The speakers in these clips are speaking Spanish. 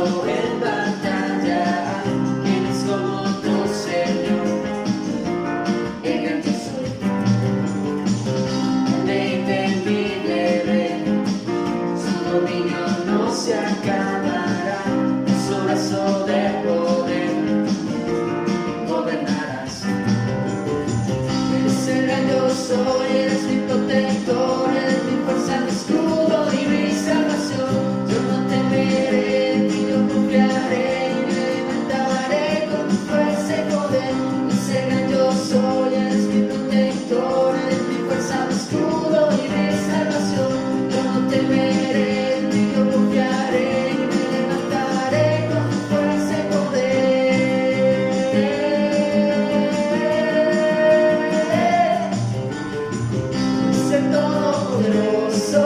en batalla. ¿Quién es como tu Señor? El gran yo soy, el intemible Rey. Su dominio no se acabará, su brazo de poder gobernarás. Eres el gran yo soy, eres mi protector, eres mi fuerza, mi escudo y mi salvación. Yo no temeré, en ti yo confiaré y me levantaré con tu fuerza y poder. Eres el gran yo soy, eres mi protector, eres mi fuerza, mi escudo y mi salvación. Yo no temeré, en ti yo confiaré y me levantaré con tu fuerza y poder. Es el todopoderoso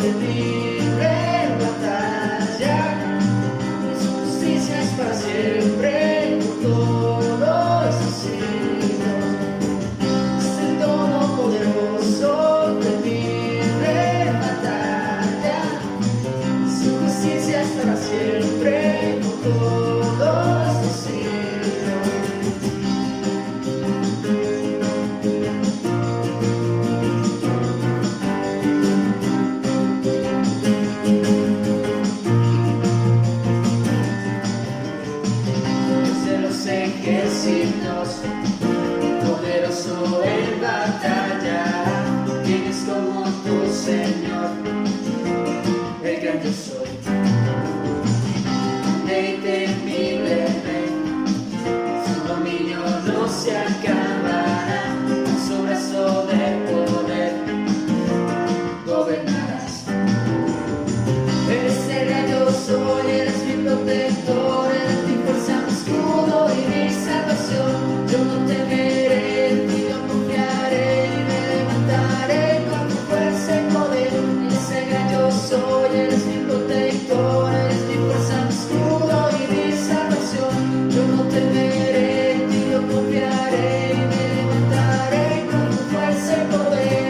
que libre en batalla, y su justicia es para siempre por todos sus siglos. Es el todopoderoso que libre en batalla, y su justicia es para siempre por todos sus siglos. De los ejércitos, poderoso en batalla. ¿Quién es como tu Señor? El gran yo soy, el intemible Rey. Su dominio no se acabará, su brazo de poder gobernarás. Eres el gran yo soy, eres mi protector, eres mi fuerza, mi escudo y mi salvación. Yo no temeré, en ti yo confiaré y me levantaré con tu fuerza y poder. Eres el gran yo soy, eres mi protector, eres mi fuerza, mi escudo y mi salvación. Yo no temeré, en ti yo confiaré y me levantaré con tu fuerza y poder.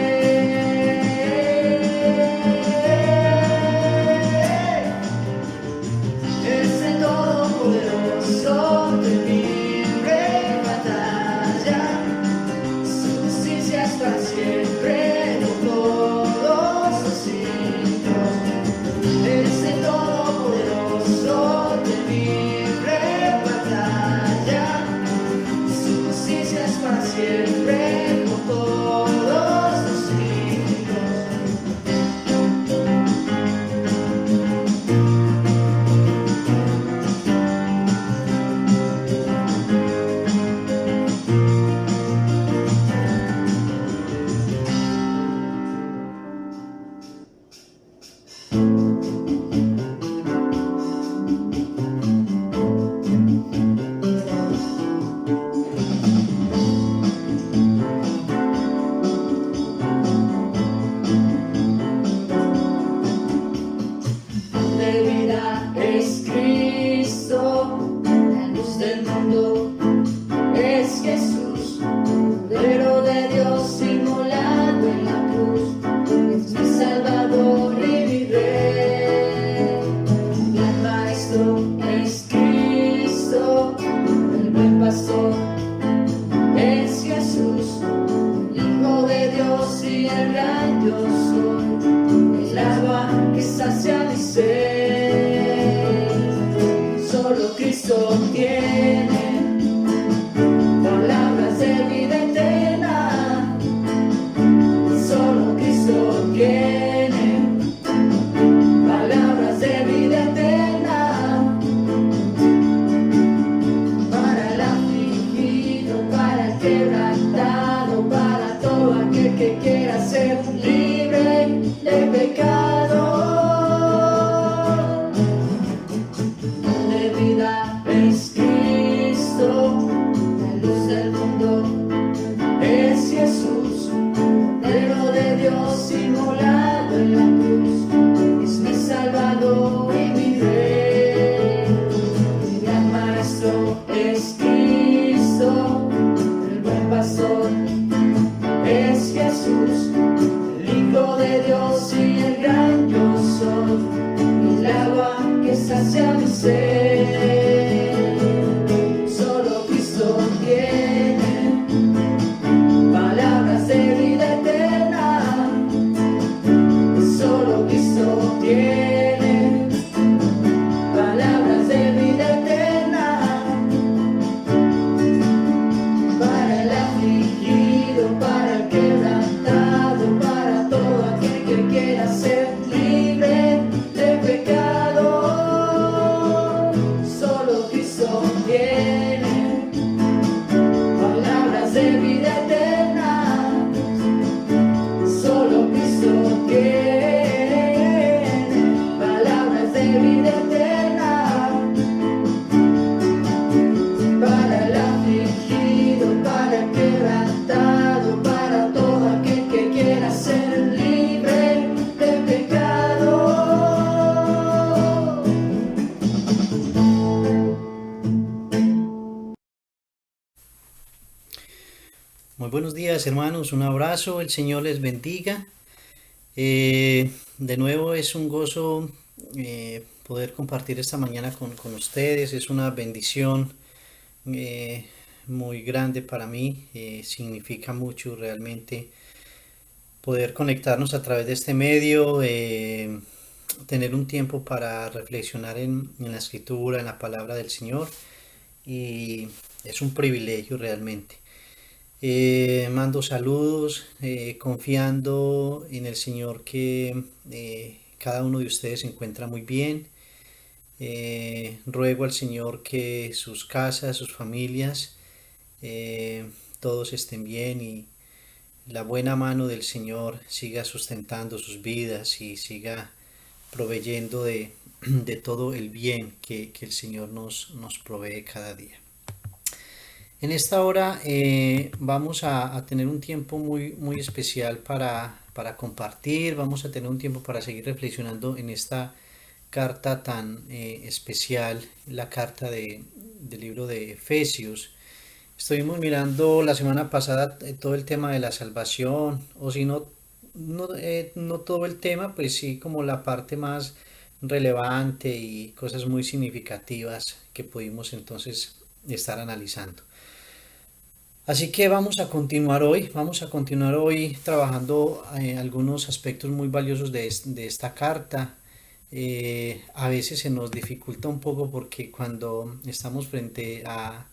Es el todopoderoso que libre en batalla, su justicia es para siempre por todos los siglos. Es el todopoderoso que libre en batalla, su justicia es para siempre por todos los siglos. De vida es Cristo, la luz del mundo es Jesús, Cordero de Dios inmolado en la cruz, es mi Salvador y mi Rey. El Maestro es Cristo, el buen pastor es Jesús, el Hijo de Dios y el gran yo soy, el agua que sacia mi sed. Solo Cristo tiene palabras de vida eterna. Solo Cristo tiene palabras de vida eterna. Para el afligido, para el quebrantado, para todo aquel que quiera ser libre de pecado. De vida es ser. Solo Cristo tiene palabras de vida eterna. Solo Cristo tiene palabras de vida eterna. Para el afligido, para el quebrantado, para todo aquel que quiera ser libre de pecado. Solo Cristo tiene palabras de vida eterna. Solo Cristo tiene palabras de vida eterna. Para el afligido, para el quebrantado, para todo aquel que quiera ser libre de pecado. Muy buenos días, hermanos, un abrazo, el Señor les bendiga. De nuevo es un gozo poder compartir esta mañana con ustedes, es una bendición muy grande para mí, significa mucho realmente poder conectarnos a través de este medio, tener un tiempo para reflexionar en la escritura, en la palabra del Señor, y es un privilegio realmente. Mando saludos, confiando en el Señor que cada uno de ustedes se encuentra muy bien. Ruego al Señor que sus casas, sus familias, todos estén bien y la buena mano del Señor siga sustentando sus vidas y siga proveyendo de todo el bien que el Señor nos provee cada día. En esta hora vamos a tener un tiempo muy especial para compartir, vamos a tener un tiempo para seguir reflexionando en esta carta tan especial, la carta del libro de Efesios. Estuvimos mirando la semana pasada todo el tema de la salvación, o si no todo el tema, pues sí como la parte más relevante y cosas muy significativas que pudimos entonces estar analizando. Así que vamos a continuar hoy trabajando algunos aspectos muy valiosos de esta carta. A veces se nos dificulta un poco porque cuando estamos frente a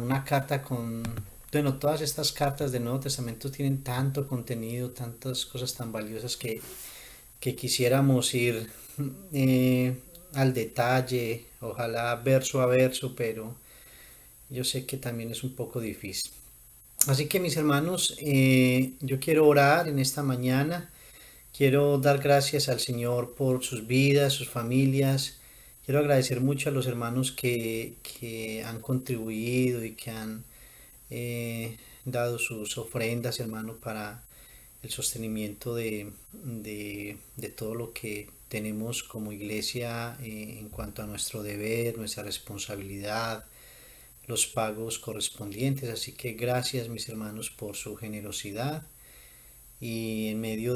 una carta bueno, todas estas cartas del Nuevo Testamento tienen tanto contenido, tantas cosas tan valiosas que quisiéramos ir al detalle, ojalá verso a verso, pero yo sé que también es un poco difícil. Así que mis hermanos, yo quiero orar en esta mañana. Quiero dar gracias al Señor por sus vidas, sus familias. Quiero agradecer mucho a los hermanos que han contribuido y que han dado sus ofrendas, hermano, para el sostenimiento de todo lo que tenemos como iglesia en cuanto a nuestro deber, nuestra responsabilidad, los pagos correspondientes. Así que gracias, mis hermanos, por su generosidad y en medio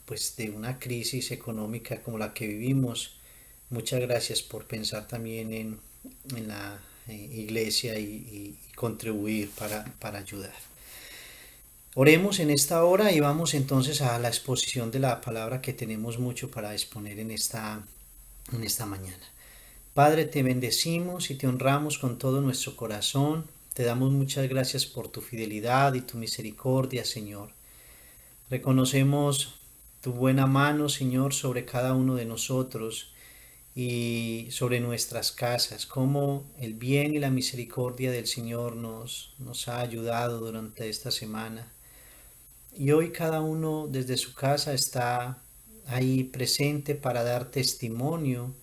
pues, de una crisis económica como la que vivimos. Muchas gracias por pensar también en la iglesia y contribuir para ayudar. Oremos en esta hora y vamos entonces a la exposición de la palabra que tenemos mucho para exponer en esta mañana. Padre, te bendecimos y te honramos con todo nuestro corazón. Te damos muchas gracias por tu fidelidad y tu misericordia, Señor. Reconocemos tu buena mano, Señor, sobre cada uno de nosotros y sobre nuestras casas, cómo el bien y la misericordia del Señor nos ha ayudado durante esta semana. Y hoy cada uno desde su casa está ahí presente para dar testimonio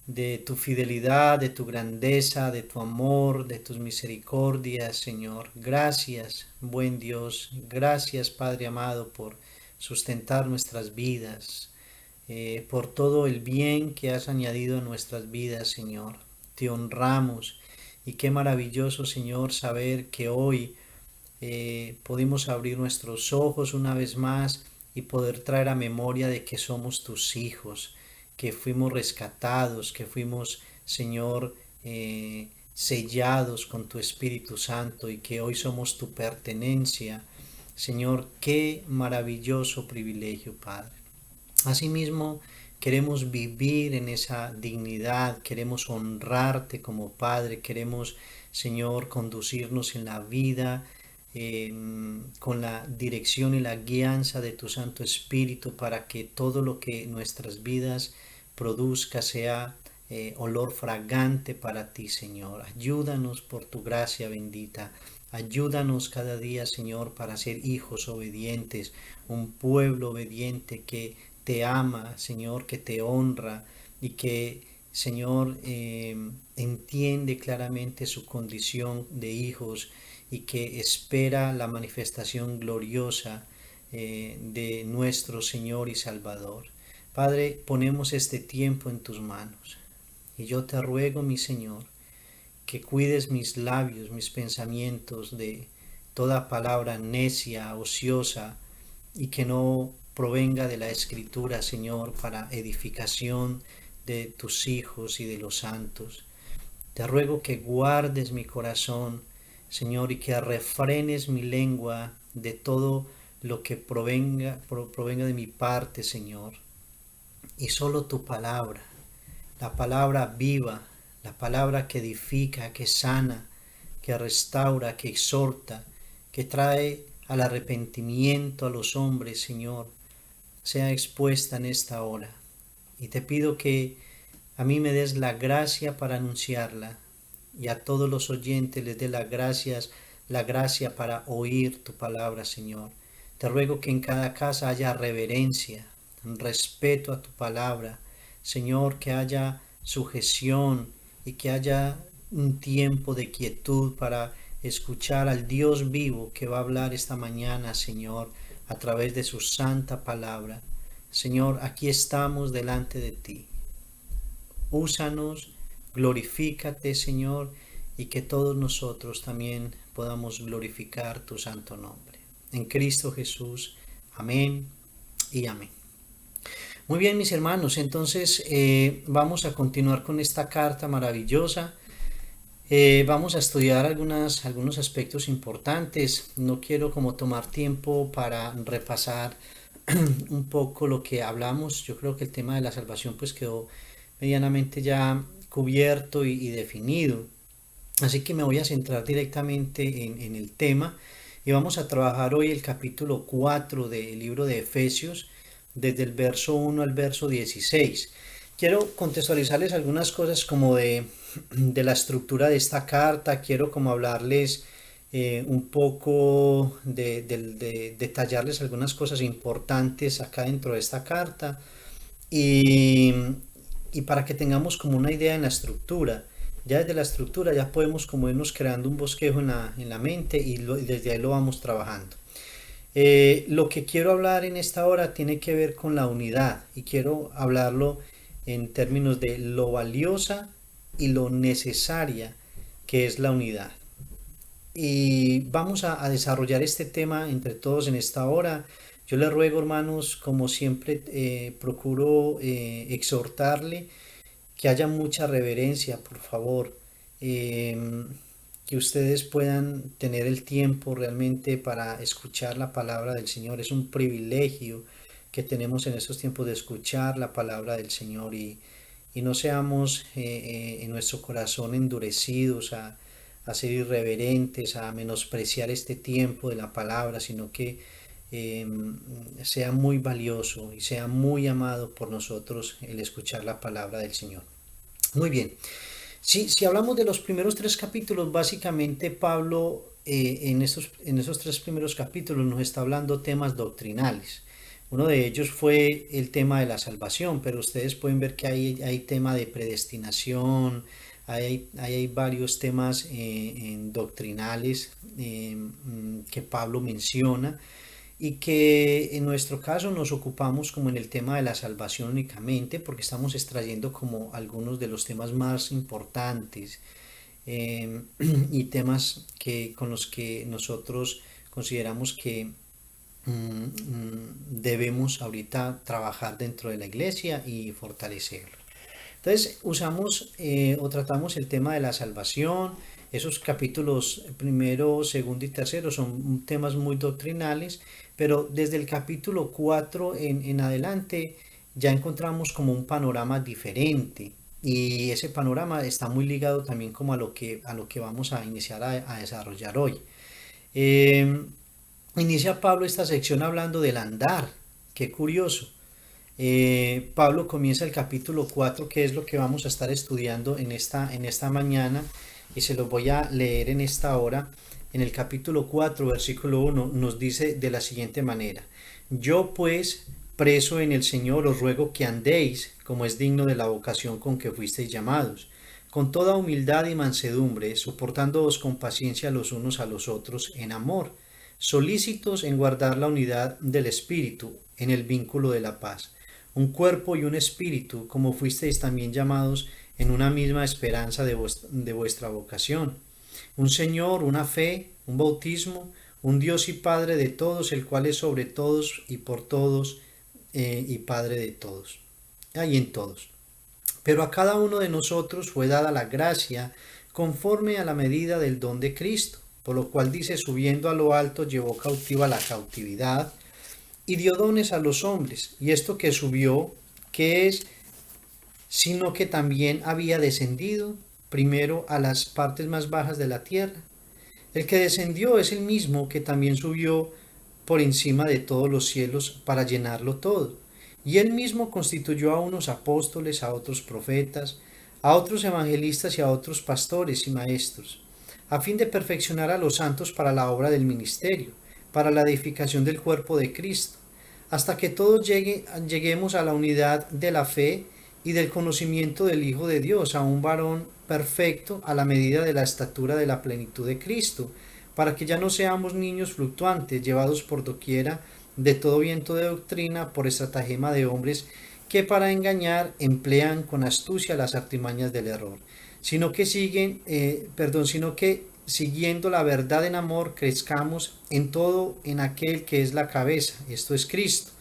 de tu fidelidad, de tu grandeza, de tu amor, de tus misericordias, Señor. Gracias, buen Dios. Gracias, Padre amado, por sustentar nuestras vidas, por todo el bien que has añadido a nuestras vidas, Señor. Te honramos y qué maravilloso, Señor, saber que hoy pudimos abrir nuestros ojos una vez más y poder traer a memoria de que somos tus hijos que fuimos rescatados, que fuimos, Señor, sellados con tu Espíritu Santo y que hoy somos tu pertenencia. Señor, qué maravilloso privilegio, Padre. Asimismo, queremos vivir en esa dignidad, queremos honrarte como Padre, queremos, Señor, conducirnos en la vida con la dirección y la guianza de tu Santo Espíritu para que todo lo que nuestras vidas produzca sea olor fragante para ti, Señor. Ayúdanos por tu gracia bendita. Ayúdanos cada día, Señor, para ser hijos obedientes, un pueblo obediente que te ama, Señor, que te honra y que, Señor, entiende claramente su condición de hijos y que espera la manifestación gloriosa de nuestro Señor y Salvador. Padre, ponemos este tiempo en tus manos y yo te ruego, mi Señor, que cuides mis labios, mis pensamientos de toda palabra necia, ociosa y que no provenga de la Escritura, Señor, para edificación de tus hijos y de los santos. Te ruego que guardes mi corazón, Señor, y que refrenes mi lengua de todo lo que provenga de mi parte, Señor. Y solo tu palabra, la palabra viva, la palabra que edifica, que sana, que restaura, que exhorta, que trae al arrepentimiento a los hombres, Señor, sea expuesta en esta hora. Y te pido que a mí me des la gracia para anunciarla y a todos los oyentes les dé la gracia para oír tu palabra, Señor. Te ruego que en cada casa haya reverencia, respeto a tu palabra, Señor, que haya sujeción y que haya un tiempo de quietud para escuchar al Dios vivo que va a hablar esta mañana, Señor, a través de su santa palabra. Señor, aquí estamos delante de ti. Úsanos, glorifícate, Señor, y que todos nosotros también podamos glorificar tu santo nombre. En Cristo Jesús. Amén y amén. Muy bien, mis hermanos, entonces vamos a continuar con esta carta maravillosa. Vamos a estudiar algunos aspectos importantes. No quiero como tomar tiempo para repasar un poco lo que hablamos. Yo creo que el tema de la salvación pues quedó medianamente ya cubierto y definido. Así que me voy a centrar directamente en el tema y vamos a trabajar hoy el capítulo 4 del libro de Efesios, desde el verso 1 al verso 16. Quiero contextualizarles algunas cosas como de la estructura de esta carta, quiero como hablarles un poco de detallarles algunas cosas importantes acá dentro de esta carta y para que tengamos como una idea en la estructura. Ya desde la estructura ya podemos como irnos creando un bosquejo en la mente y desde ahí lo vamos trabajando. Lo que quiero hablar en esta hora tiene que ver con la unidad y quiero hablarlo en términos de lo valiosa y lo necesaria que es la unidad. Y vamos a desarrollar este tema entre todos en esta hora. Yo les ruego, hermanos, como siempre procuro exhortarle que haya mucha reverencia, por favor, que ustedes puedan tener el tiempo realmente para escuchar la palabra del Señor. Es un privilegio que tenemos en estos tiempos de escuchar la palabra del Señor y no seamos en nuestro corazón endurecidos a ser irreverentes, a menospreciar este tiempo de la palabra, sino que sea muy valioso y sea muy amado por nosotros el escuchar la palabra del Señor. Muy bien, si hablamos de los primeros 3 capítulos, básicamente Pablo en esos 3 primeros capítulos nos está hablando temas doctrinales. Uno de ellos fue el tema de la salvación, pero ustedes pueden ver que hay tema de predestinación, hay varios temas doctrinales que Pablo menciona y que en nuestro caso nos ocupamos como en el tema de la salvación únicamente porque estamos extrayendo como algunos de los temas más importantes y temas con los que nosotros consideramos que debemos ahorita trabajar dentro de la iglesia y fortalecerlo. Entonces usamos o tratamos el tema de la salvación. Esos capítulos primero, segundo y tercero son temas muy doctrinales, pero desde el capítulo 4 en adelante ya encontramos como un panorama diferente. Y ese panorama está muy ligado también como a lo que vamos a iniciar a desarrollar hoy. Eh, Inicia Pablo esta sección hablando del andar. Qué curioso. Pablo comienza el capítulo 4, que es lo que vamos a estar estudiando en esta mañana, y se los voy a leer en esta hora. En el capítulo 4, versículo 1, nos dice de la siguiente manera: Yo pues, preso en el Señor, os ruego que andéis como es digno de la vocación con que fuisteis llamados, con toda humildad y mansedumbre, soportándoos con paciencia los unos a los otros en amor, solícitos en guardar la unidad del Espíritu en el vínculo de la paz, un cuerpo y un espíritu, como fuisteis también llamados en una misma esperanza de vuestra vocación, un Señor, una fe, un bautismo, un Dios y Padre de todos, el cual es sobre todos y por todos y Padre de todos, y en todos. Pero a cada uno de nosotros fue dada la gracia conforme a la medida del don de Cristo, por lo cual dice: subiendo a lo alto llevó cautiva la cautividad y dio dones a los hombres. Y esto que subió, ¿qué es? Sino que también había descendido primero a las partes más bajas de la tierra. El que descendió es el mismo que también subió por encima de todos los cielos para llenarlo todo. Y él mismo constituyó a unos apóstoles, a otros profetas, a otros evangelistas y a otros pastores y maestros, a fin de perfeccionar a los santos para la obra del ministerio, para la edificación del cuerpo de Cristo, hasta que todos lleguemos a la unidad de la fe y del conocimiento del Hijo de Dios, a un varón perfecto a la medida de la estatura de la plenitud de Cristo, para que ya no seamos niños fluctuantes, llevados por doquiera de todo viento de doctrina, por estratagema de hombres que para engañar emplean con astucia las artimañas del error, sino que siguiendo la verdad en amor, crezcamos en todo en aquel que es la cabeza, esto es Cristo,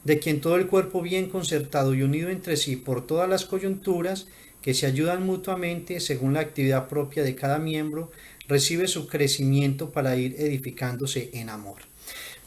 de quien todo el cuerpo bien concertado y unido entre sí por todas las coyunturas, que se ayudan mutuamente según la actividad propia de cada miembro, recibe su crecimiento para ir edificándose en amor.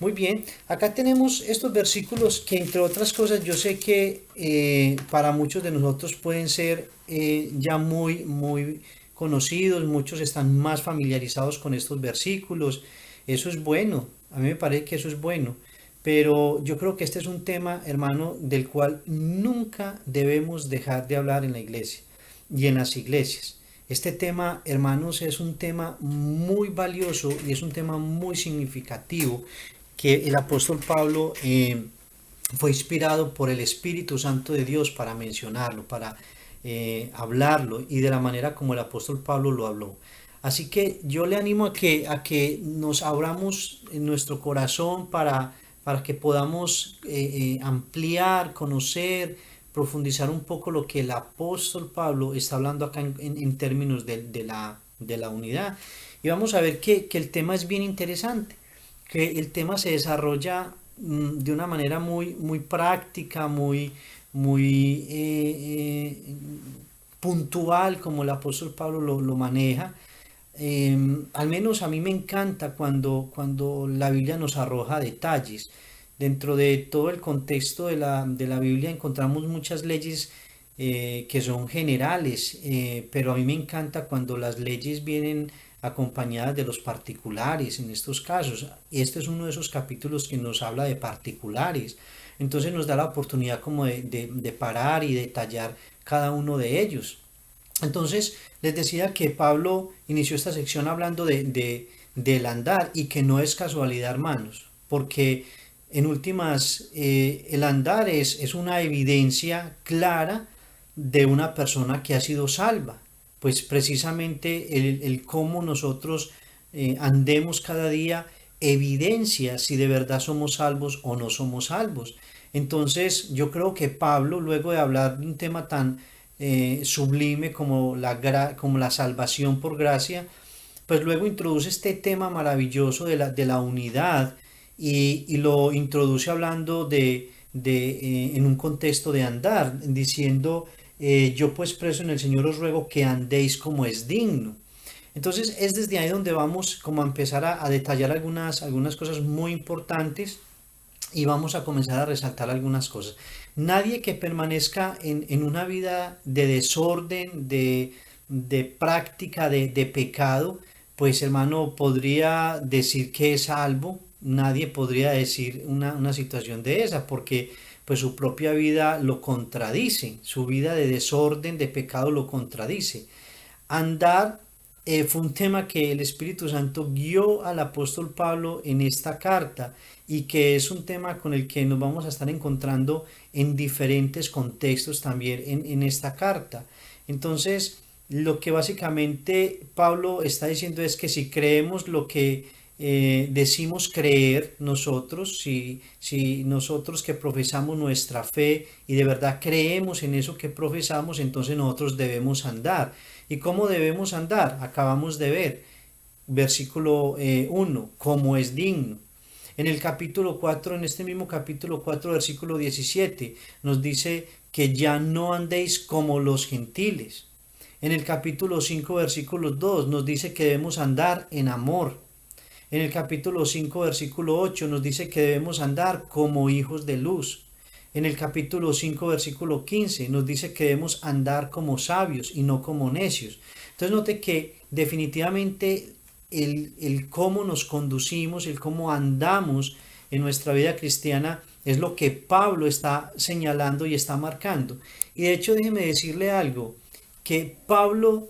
Muy bien, acá tenemos estos versículos que, entre otras cosas, yo sé que para muchos de nosotros pueden ser ya muy conocidos, muchos están más familiarizados con estos versículos. Eso es bueno, a mí me parece que eso es bueno, pero yo creo que este es un tema, hermano, del cual nunca debemos dejar de hablar en la iglesia y en las iglesias. Este tema, hermanos, es un tema muy valioso y es un tema muy significativo, que el apóstol Pablo fue inspirado por el Espíritu Santo de Dios para mencionarlo, para hablarlo, y de la manera como el apóstol Pablo lo habló. Así que yo le animo a que nos abramos en nuestro corazón para que podamos ampliar, conocer, profundizar un poco lo que el apóstol Pablo está hablando acá en términos de la unidad. Y vamos a ver que el tema es bien interesante, que el tema se desarrolla de una manera muy práctica, puntual, como el apóstol Pablo lo maneja. Al menos a mí me encanta cuando la Biblia nos arroja detalles. Dentro de todo el contexto de la Biblia encontramos muchas leyes que son generales, pero a mí me encanta cuando las leyes vienen acompañadas de los particulares en estos casos. Este es uno de esos capítulos que nos habla de particulares. Entonces nos da la oportunidad como de parar y detallar cada uno de ellos. Entonces les decía que Pablo inició esta sección hablando del andar, y que no es casualidad, hermanos, porque en últimas el andar es una evidencia clara de una persona que ha sido salva. Pues precisamente el cómo nosotros andemos cada día evidencia si de verdad somos salvos o no somos salvos. Entonces yo creo que Pablo, luego de hablar de un tema tan sublime como como la salvación por gracia, pues luego introduce este tema maravilloso de la unidad, y lo introduce hablando en un contexto de andar, diciendo, yo pues preso en el Señor os ruego que andéis como es digno. Entonces es desde ahí donde vamos como a empezar a detallar algunas cosas muy importantes y vamos a comenzar a resaltar algunas cosas. Nadie que permanezca en una vida de desorden, de práctica, de pecado, pues hermano, podría decir que es salvo. Nadie podría decir una situación de esa, porque pues su propia vida lo contradice, su vida de desorden, de pecado lo contradice. Andar fue un tema que el Espíritu Santo guió al apóstol Pablo en esta carta y que es un tema con el que nos vamos a estar encontrando en diferentes contextos también en esta carta. Entonces, lo que básicamente Pablo está diciendo es que si creemos lo que decimos creer nosotros, si nosotros que profesamos nuestra fe y de verdad creemos en eso que profesamos, entonces nosotros debemos andar. ¿Y cómo debemos andar? Acabamos de ver, versículo 1, como es digno. En el capítulo 4, en este mismo capítulo 4, versículo 17, nos dice que ya no andéis como los gentiles. En el capítulo 5, versículo 2, nos dice que debemos andar en amor. En el capítulo 5, versículo 8, nos dice que debemos andar como hijos de luz. En el capítulo 5, versículo 15, nos dice que debemos andar como sabios y no como necios. Entonces note que definitivamente el cómo nos conducimos, el cómo andamos en nuestra vida cristiana es lo que Pablo está señalando y está marcando. Y de hecho déjeme decirle algo, que Pablo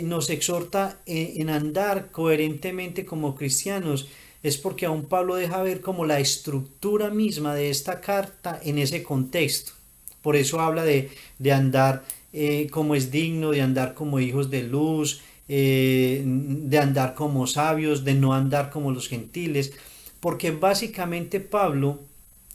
nos exhorta en andar coherentemente como cristianos, es porque aún Pablo deja ver como la estructura misma de esta carta en ese contexto. Por eso habla de andar como es digno, de andar como hijos de luz, de andar como sabios, de no andar como los gentiles, porque básicamente Pablo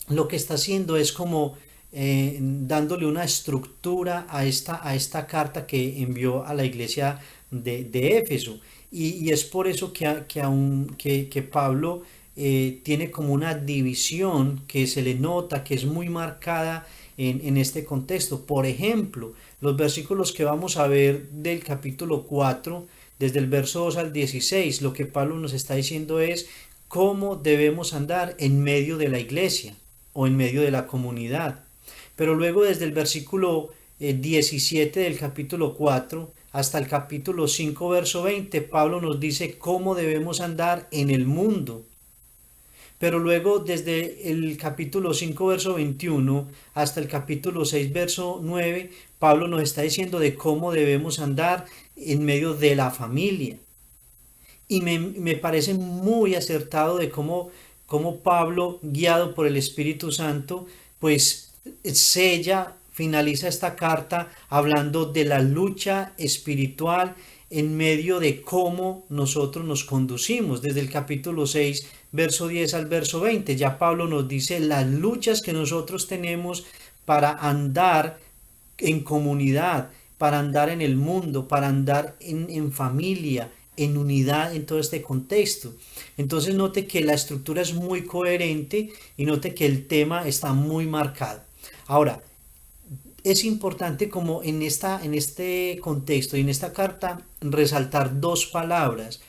lo que está haciendo es como dándole una estructura a esta carta que envió a la iglesia de Éfeso. Y es por eso que Pablo tiene como una división que se le nota, que es muy marcada en este contexto. Por ejemplo, los versículos que vamos a ver del capítulo 4, desde el verso 2 al 16, lo que Pablo nos está diciendo es cómo debemos andar en medio de la iglesia o en medio de la comunidad. Pero luego desde el versículo 17 del capítulo 4 hasta el capítulo 5 verso 20, Pablo nos dice cómo debemos andar en el mundo. Pero luego desde el capítulo 5 verso 21 hasta el capítulo 6 verso 9, Pablo nos está diciendo de cómo debemos andar en medio de la familia. Y me parece muy acertado de cómo Pablo, guiado por el Espíritu Santo, pues finaliza esta carta hablando de la lucha espiritual en medio de cómo nosotros nos conducimos. Desde el capítulo 6, verso 10 al verso 20, ya Pablo nos dice las luchas que nosotros tenemos para andar en comunidad, para andar en el mundo, para andar en familia, en unidad en todo este contexto. Entonces note que la estructura es muy coherente y note que el tema está muy marcado. Ahora, es importante como en este contexto y en esta carta resaltar dos palabras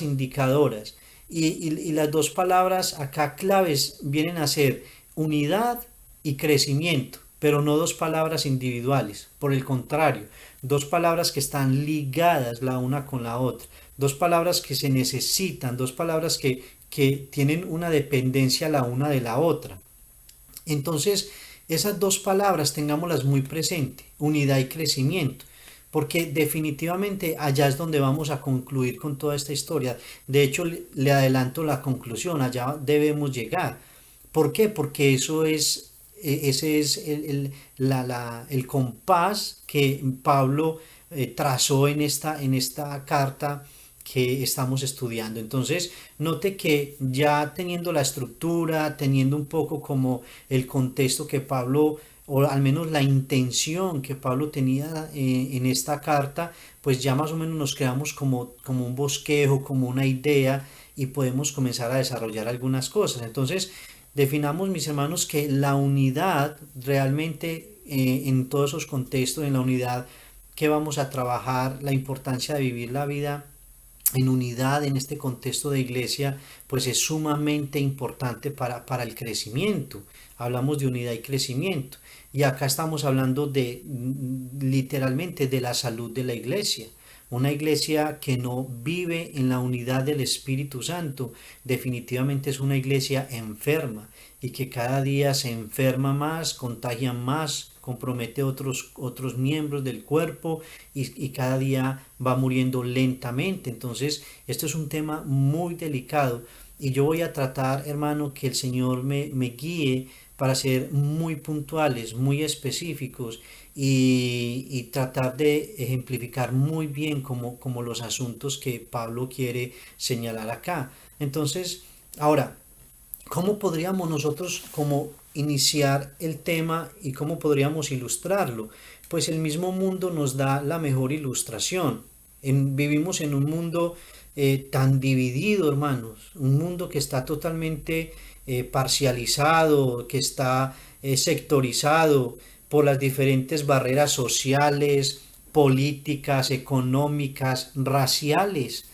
indicadoras. Y las dos palabras acá claves vienen a ser unidad y crecimiento, pero no dos palabras individuales. Por el contrario, dos palabras que están ligadas la una con la otra, dos palabras que se necesitan, dos palabras que tienen una dependencia la una de la otra. Entonces, esas dos palabras tengámoslas muy presente, unidad y crecimiento, porque definitivamente allá es donde vamos a concluir con toda esta historia. De hecho, le adelanto la conclusión, allá debemos llegar. ¿Por qué? Porque ese es el compás que Pablo trazó en esta carta que estamos estudiando. Entonces, note que ya teniendo la estructura, teniendo un poco como el contexto que Pablo, o al menos la intención que Pablo tenía en esta carta, pues ya más o menos nos quedamos como un bosquejo, como una idea, y podemos comenzar a desarrollar algunas cosas. Entonces, definamos, mis hermanos, que la unidad realmente en todos esos contextos, en la unidad que vamos a trabajar, la importancia de vivir la vida en unidad en este contexto de iglesia, pues es sumamente importante para el crecimiento. Hablamos de unidad y crecimiento. Y acá estamos hablando de literalmente de la salud de la iglesia. Una iglesia que no vive en la unidad del Espíritu Santo definitivamente es una iglesia enferma y que cada día se enferma más, contagia más, compromete otros miembros del cuerpo y cada día va muriendo lentamente. Entonces, esto es un tema muy delicado y yo voy a tratar, hermano, que el Señor me guíe para ser muy puntuales, muy específicos y tratar de ejemplificar muy bien como los asuntos que Pablo quiere señalar acá. Entonces, ahora, ¿cómo podríamos nosotros como iniciar el tema y cómo podríamos ilustrarlo? Pues el mismo mundo nos da la mejor ilustración. Vivimos en un mundo tan dividido, hermanos, un mundo que está totalmente parcializado, que está sectorizado por las diferentes barreras sociales, políticas, económicas, raciales.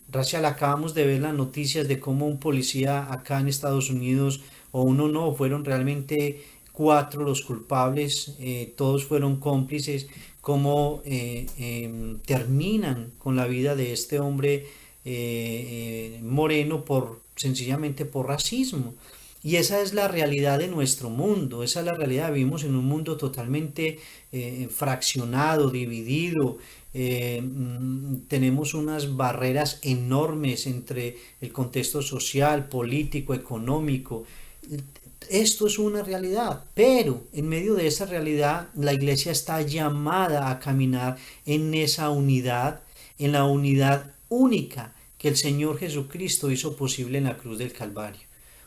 Racial, acabamos de ver las noticias de cómo un policía acá en Estados Unidos, o uno no, fueron realmente cuatro los culpables, todos fueron cómplices, cómo terminan con la vida de este hombre moreno sencillamente por racismo. Y esa es la realidad de nuestro mundo, esa es la realidad. Vivimos en un mundo totalmente fraccionado, dividido. Tenemos unas barreras enormes entre el contexto social, político, económico. Esto es una realidad, pero en medio de esa realidad la iglesia está llamada a caminar en esa unidad, en la unidad única que el Señor Jesucristo hizo posible en la cruz del Calvario.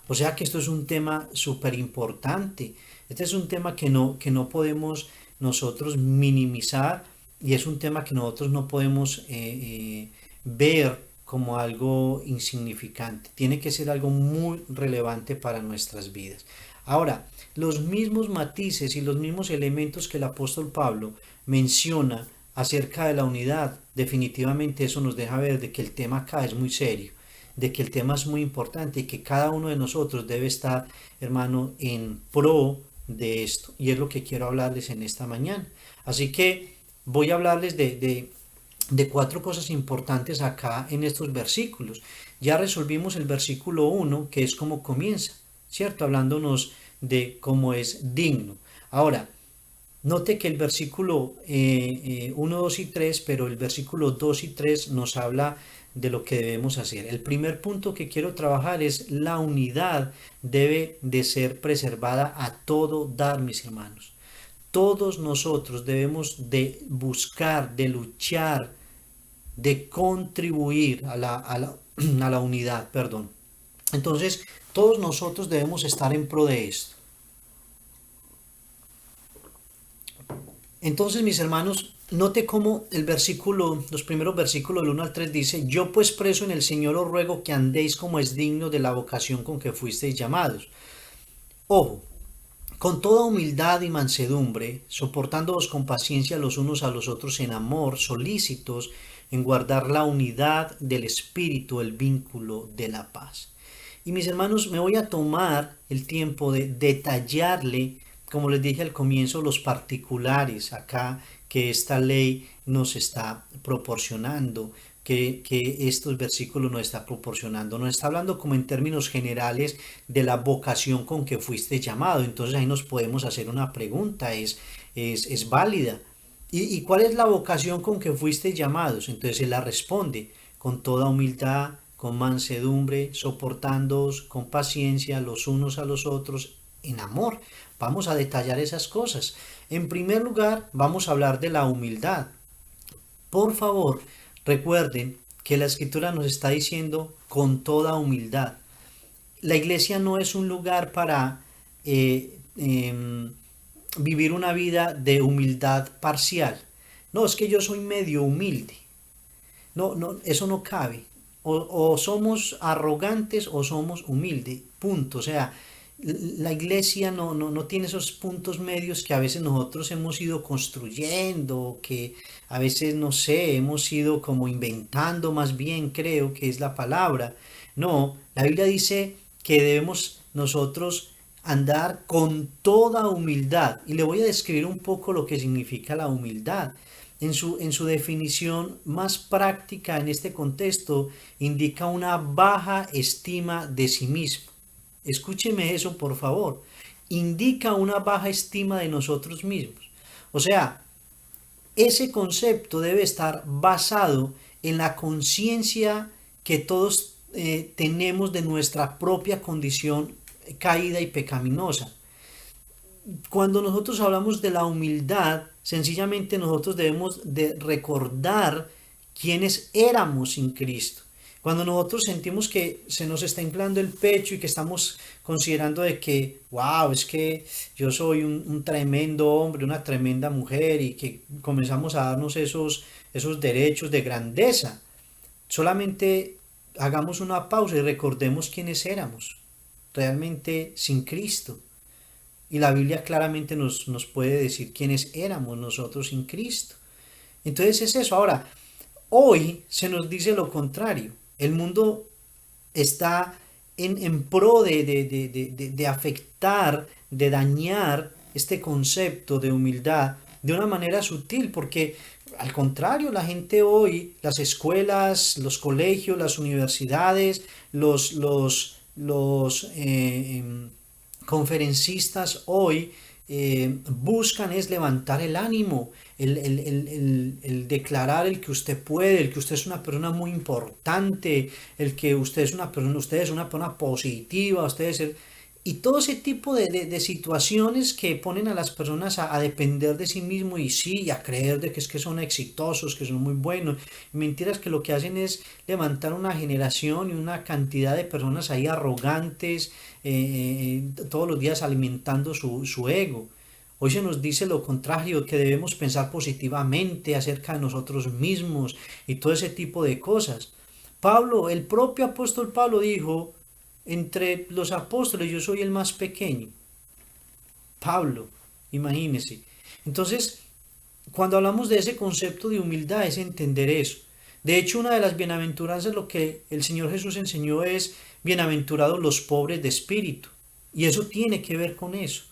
O sea que esto es un tema súper importante. Este es un tema que no podemos nosotros minimizar y es un tema que nosotros no podemos ver como algo insignificante. Tiene que ser algo muy relevante para nuestras vidas. Ahora, los mismos matices y los mismos elementos que el apóstol Pablo menciona acerca de la unidad, definitivamente eso nos deja ver de que el tema acá es muy serio, de que el tema es muy importante y que cada uno de nosotros debe estar, hermano, en pro de esto. Y es lo que quiero hablarles en esta mañana. Así que voy a hablarles de cuatro cosas importantes acá en estos versículos. Ya resolvimos el versículo 1, que es como comienza, ¿cierto? Hablándonos de cómo es digno. Ahora, note que el versículo 1, 2 y 3, pero el versículo 2 y 3 nos habla de lo que debemos hacer. El primer punto que quiero trabajar es la unidad debe de ser preservada a todo dar, mis hermanos. Todos nosotros debemos de buscar, de luchar, de contribuir a la unidad, perdón. Entonces, todos nosotros debemos estar en pro de esto. Entonces, mis hermanos, note cómo los primeros versículos del 1 al 3 dice: yo pues preso en el Señor os ruego que andéis como es digno de la vocación con que fuisteis llamados. Ojo, con toda humildad y mansedumbre, soportándoos con paciencia los unos a los otros en amor, solícitos en guardar la unidad del Espíritu, el vínculo de la paz. Y mis hermanos, me voy a tomar el tiempo de detallarle, como les dije al comienzo, los particulares acá que esta ley nos está proporcionando, que estos versículos nos está proporcionando. Nos está hablando como en términos generales de la vocación con que fuiste llamado. Entonces ahí nos podemos hacer una pregunta, ¿es válida? ¿Y cuál es la vocación con que fuiste llamados? Entonces él la responde: con toda humildad, con mansedumbre, soportándoos con paciencia los unos a los otros en amor. Vamos a detallar esas cosas. En primer lugar, vamos a hablar de la humildad. Por favor, recuerden que la Escritura nos está diciendo con toda humildad. La iglesia no es un lugar para vivir una vida de humildad parcial. No, es que yo soy medio humilde. No, eso no cabe. o somos arrogantes o somos humildes, punto. O sea, la iglesia no tiene esos puntos medios que a veces nosotros hemos ido construyendo, que a veces, no sé, hemos ido como inventando más bien, creo que es la palabra. No, la Biblia dice que debemos nosotros andar con toda humildad. Y le voy a describir un poco lo que significa la humildad. En su definición más práctica en este contexto, indica una baja estima de sí mismo. Escúcheme eso, por favor. Indica una baja estima de nosotros mismos. O sea, ese concepto debe estar basado en la conciencia que todos tenemos de nuestra propia condición caída y pecaminosa. Cuando nosotros hablamos de la humildad, sencillamente nosotros debemos de recordar quiénes éramos sin Cristo. Cuando nosotros sentimos que se nos está inflando el pecho y que estamos considerando de que, wow, es que yo soy un tremendo hombre, una tremenda mujer y que comenzamos a darnos esos derechos de grandeza, solamente hagamos una pausa y recordemos quiénes éramos realmente sin Cristo. Y la Biblia claramente nos puede decir quiénes éramos nosotros sin Cristo. Entonces es eso. Ahora, hoy se nos dice lo contrario. El mundo está en pro de afectar, de dañar este concepto de humildad de una manera sutil, porque al contrario, la gente hoy, las escuelas, los colegios, las universidades, los conferencistas hoy buscan es levantar el ánimo, el declarar el que usted puede, el que usted es una persona muy importante, el que usted es una persona positiva, usted es y todo ese tipo de situaciones que ponen a las personas a depender de sí mismo y sí, y a creer de que es que son exitosos, que son muy buenos. Mentiras que lo que hacen es levantar una generación y una cantidad de personas ahí arrogantes, todos los días alimentando su ego. Hoy se nos dice lo contrario, que debemos pensar positivamente acerca de nosotros mismos y todo ese tipo de cosas. Pablo, el propio apóstol Pablo dijo, entre los apóstoles yo soy el más pequeño. Pablo, imagínese. Entonces, cuando hablamos de ese concepto de humildad es entender eso. De hecho, una de las bienaventuranzas, lo que el Señor Jesús enseñó es, bienaventurados los pobres de espíritu. Y eso tiene que ver con eso.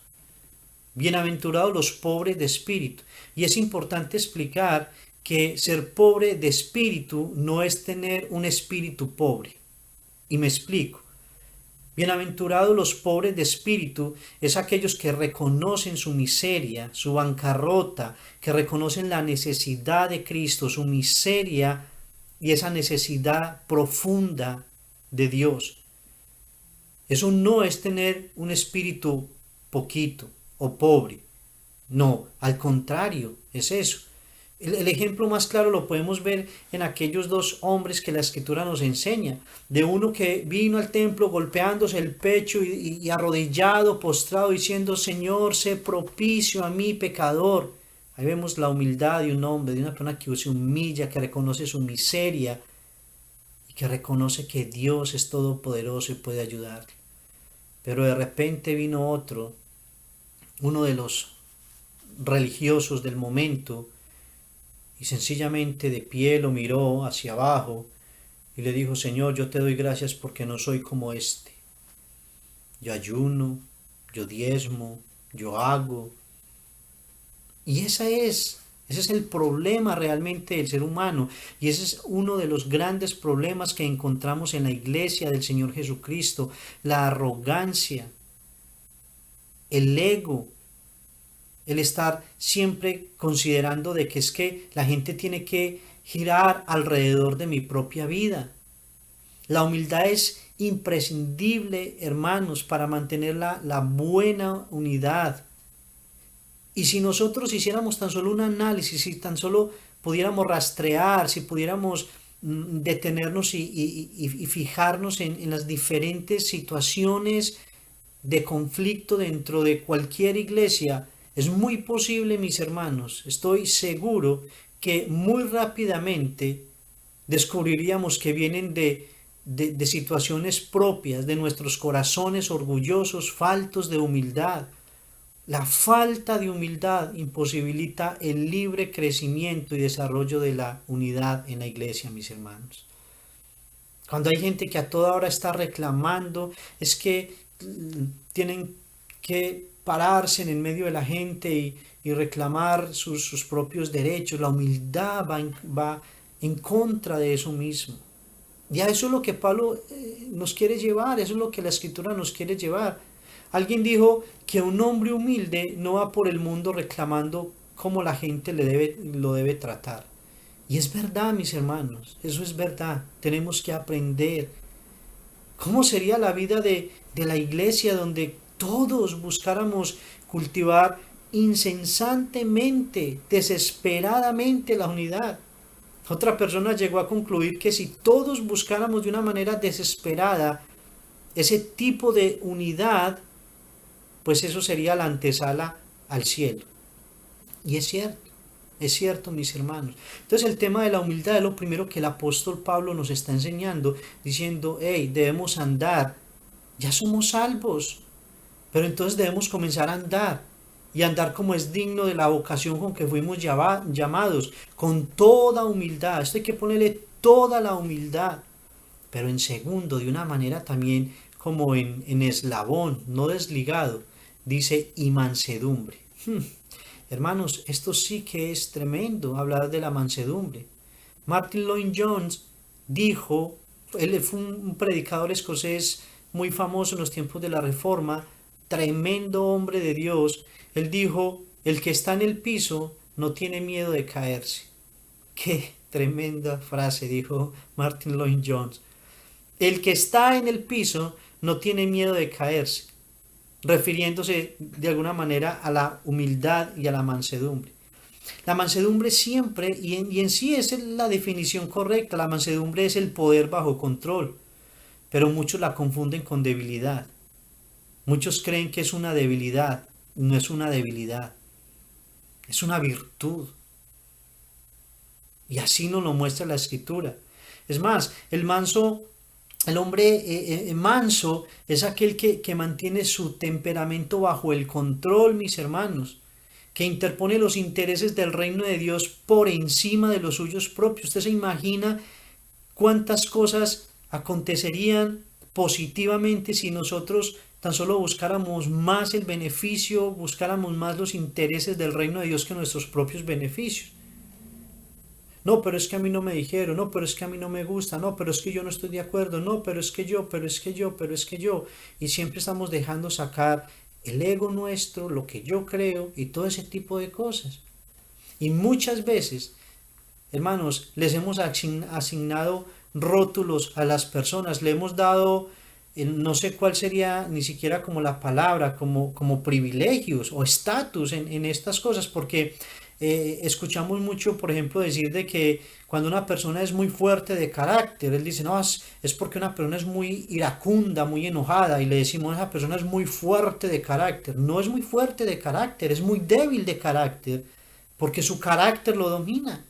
Bienaventurados los pobres de espíritu. Y es importante explicar que ser pobre de espíritu no es tener un espíritu pobre. Y me explico. Bienaventurados los pobres de espíritu es aquellos que reconocen su miseria, su bancarrota, que reconocen la necesidad de Cristo, su miseria y esa necesidad profunda de Dios. Eso no es tener un espíritu poquito o pobre. No, al contrario, es eso. El ejemplo más claro lo podemos ver en aquellos dos hombres que la escritura nos enseña, de uno que vino al templo golpeándose el pecho y arrodillado, postrado, diciendo, Señor, sé propicio a mí, pecador. Ahí vemos la humildad de un hombre, de una persona que se humilla, que reconoce su miseria y que reconoce que Dios es todopoderoso y puede ayudarle. Pero de repente vino otro, uno de los religiosos del momento, y sencillamente de pie lo miró hacia abajo y le dijo, Señor, yo te doy gracias porque no soy como este. Yo ayuno, yo diezmo, yo hago. Y ese es el problema realmente del ser humano. Y ese es uno de los grandes problemas que encontramos en la iglesia del Señor Jesucristo. La arrogancia, el ego, el estar siempre considerando de que es que la gente tiene que girar alrededor de mi propia vida. La humildad es imprescindible, hermanos, para mantener la buena unidad. Y si nosotros hiciéramos tan solo un análisis, si tan solo pudiéramos rastrear, si pudiéramos detenernos y fijarnos en las diferentes situaciones de conflicto dentro de cualquier iglesia, es muy posible, mis hermanos, estoy seguro que muy rápidamente descubriríamos que vienen de situaciones propias, de nuestros corazones orgullosos, faltos de humildad. La falta de humildad imposibilita el libre crecimiento y desarrollo de la unidad en la iglesia, mis hermanos. Cuando hay gente que a toda hora está reclamando, es que tienen que pararse en el medio de la gente y reclamar sus propios derechos. La humildad va en contra de eso mismo. Y a eso es lo que Pablo nos quiere llevar, eso es lo que la Escritura nos quiere llevar. Alguien dijo que un hombre humilde no va por el mundo reclamando cómo la gente lo debe tratar. Y es verdad, mis hermanos, eso es verdad. Tenemos que aprender. ¿Cómo sería la vida de la iglesia donde todos buscáramos cultivar incesantemente, desesperadamente la unidad? Otra persona llegó a concluir que si todos buscáramos de una manera desesperada ese tipo de unidad, pues eso sería la antesala al cielo. Y es cierto, mis hermanos. Entonces el tema de la humildad es lo primero que el apóstol Pablo nos está enseñando, diciendo, hey, debemos andar, ya somos salvos, pero entonces debemos comenzar a andar, y andar como es digno de la vocación con que fuimos llamados, con toda humildad. Esto hay que ponerle toda la humildad, pero en segundo, de una manera también como en eslabón, no desligado, dice y mansedumbre. Hermanos, esto sí que es tremendo, hablar de la mansedumbre. Martin Lloyd-Jones dijo, él fue un predicador escocés muy famoso en los tiempos de la Reforma, tremendo hombre de Dios. Él dijo, el que está en el piso no tiene miedo de caerse. Qué tremenda frase dijo Martin Lloyd-Jones. El que está en el piso no tiene miedo de caerse, refiriéndose de alguna manera a la humildad y a la mansedumbre. La mansedumbre siempre, y en sí es la definición correcta, la mansedumbre es el poder bajo control, pero muchos la confunden con debilidad. Muchos creen que es una debilidad, no es una debilidad, es una virtud. Y así nos lo muestra la Escritura. Es más, el hombre manso es aquel que mantiene su temperamento bajo el control, mis hermanos, que interpone los intereses del reino de Dios por encima de los suyos propios. Usted se imagina cuántas cosas acontecerían positivamente si nosotros tan solo buscáramos más el beneficio, buscáramos más los intereses del reino de Dios que nuestros propios beneficios. No, pero es que a mí no me dijeron, no, pero es que a mí no me gusta, no, pero es que yo no estoy de acuerdo, no, pero es que yo, pero es que yo, pero es que yo. Y siempre estamos dejando sacar el ego nuestro, lo que yo creo y todo ese tipo de cosas. Y muchas veces, hermanos, les hemos asignado rótulos a las personas, le hemos dado, no sé cuál sería ni siquiera como la palabra, como privilegios o estatus en estas cosas, porque escuchamos mucho, por ejemplo, decir de que cuando una persona es muy fuerte de carácter, él dice, no, es porque una persona es muy iracunda, muy enojada, y le decimos, esa persona es muy fuerte de carácter. No es muy fuerte de carácter, es muy débil de carácter, porque su carácter lo domina,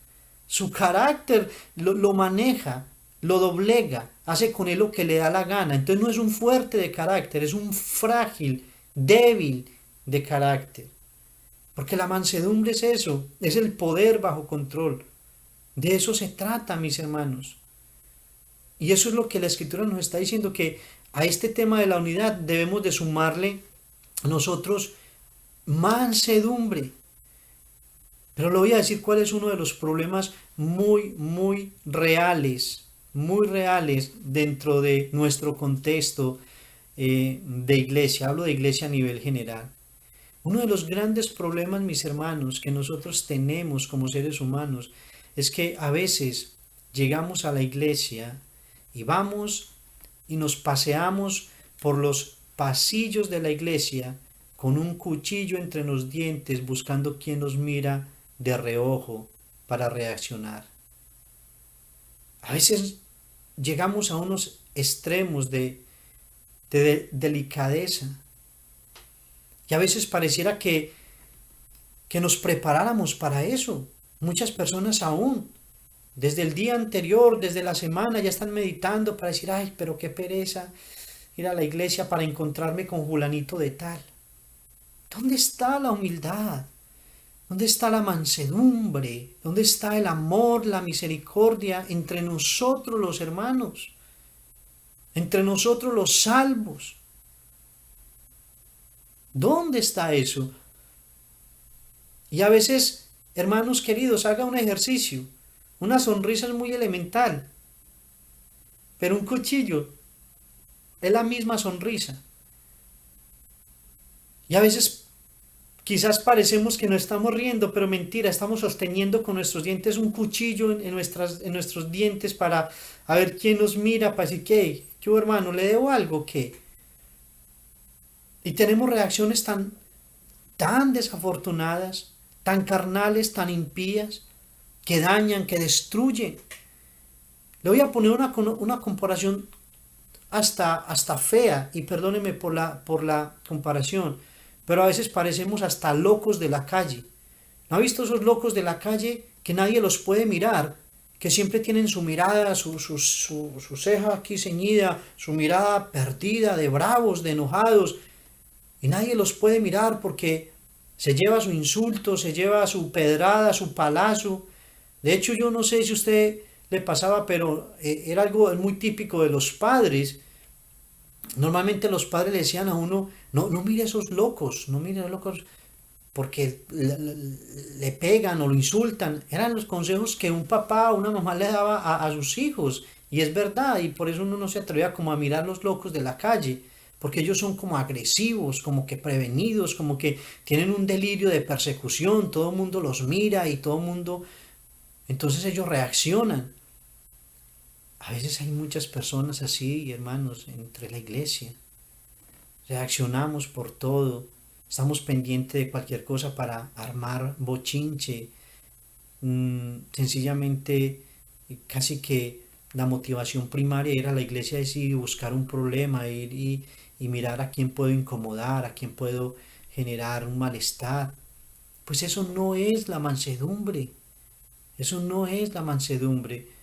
su carácter lo maneja, lo doblega, hace con él lo que le da la gana. Entonces no es un fuerte de carácter, es un frágil, débil de carácter. Porque la mansedumbre es eso, es el poder bajo control. De eso se trata, mis hermanos. Y eso es lo que la Escritura nos está diciendo, que a este tema de la unidad debemos de sumarle nosotros mansedumbre. Pero le voy a decir cuál es uno de los problemas muy reales dentro de nuestro contexto de iglesia. Hablo de iglesia a nivel general. Uno de los grandes problemas, mis hermanos, que nosotros tenemos como seres humanos es que a veces llegamos a la iglesia y vamos y nos paseamos por los pasillos de la iglesia con un cuchillo entre los dientes buscando quién nos mira de reojo para reaccionar. A veces llegamos a unos extremos de delicadeza. Y a veces pareciera que nos preparáramos para eso. Muchas personas aún Desde el día anterior, desde la semana, ya están meditando para decir, ay, pero qué pereza ir a la iglesia para encontrarme con Julanito de tal. ¿Dónde está la humildad? ¿Dónde está la mansedumbre? ¿Dónde está el amor, la misericordia entre nosotros los hermanos? Entre nosotros los salvos. ¿Dónde está eso? Y a veces, hermanos queridos, haga un ejercicio. Una sonrisa es muy elemental, pero un cuchillo es la misma sonrisa. Y a veces quizás parecemos que no estamos riendo, pero mentira, estamos sosteniendo con nuestros dientes un cuchillo en nuestros dientes para a ver quién nos mira, para decir, ¿qué? ¿Qué hermano? ¿Le debo algo? ¿Qué? Y tenemos reacciones tan desafortunadas, tan carnales, tan impías, que dañan, que destruyen. Le voy a poner una comparación hasta fea, y perdóneme por la comparación, pero a veces parecemos hasta locos de la calle. ¿No ha visto esos locos de la calle que nadie los puede mirar? Que siempre tienen su mirada, su ceja aquí ceñida, su mirada perdida, de bravos, de enojados, y nadie los puede mirar porque se lleva su insulto, se lleva su pedrada, su palazo. De hecho, yo no sé si a usted le pasaba, pero era algo muy típico de los padres. Normalmente los padres le decían a uno, no, no mire esos locos, no mire esos locos, porque le pegan o lo insultan. Eran los consejos que un papá o una mamá le daba a sus hijos. Y es verdad, y por eso uno no se atrevía como a mirar los locos de la calle, porque ellos son como agresivos, como que prevenidos, como que tienen un delirio de persecución, todo el mundo los mira y todo el mundo, entonces ellos reaccionan. A veces hay muchas personas así, hermanos, entre la iglesia. Reaccionamos por todo, estamos pendientes de cualquier cosa para armar bochinche. Sencillamente, casi que la motivación primaria era la iglesia es ir y buscar un problema, ir y mirar a quién puedo incomodar, a quién puedo generar un malestar. Pues eso no es la mansedumbre, eso no es la mansedumbre.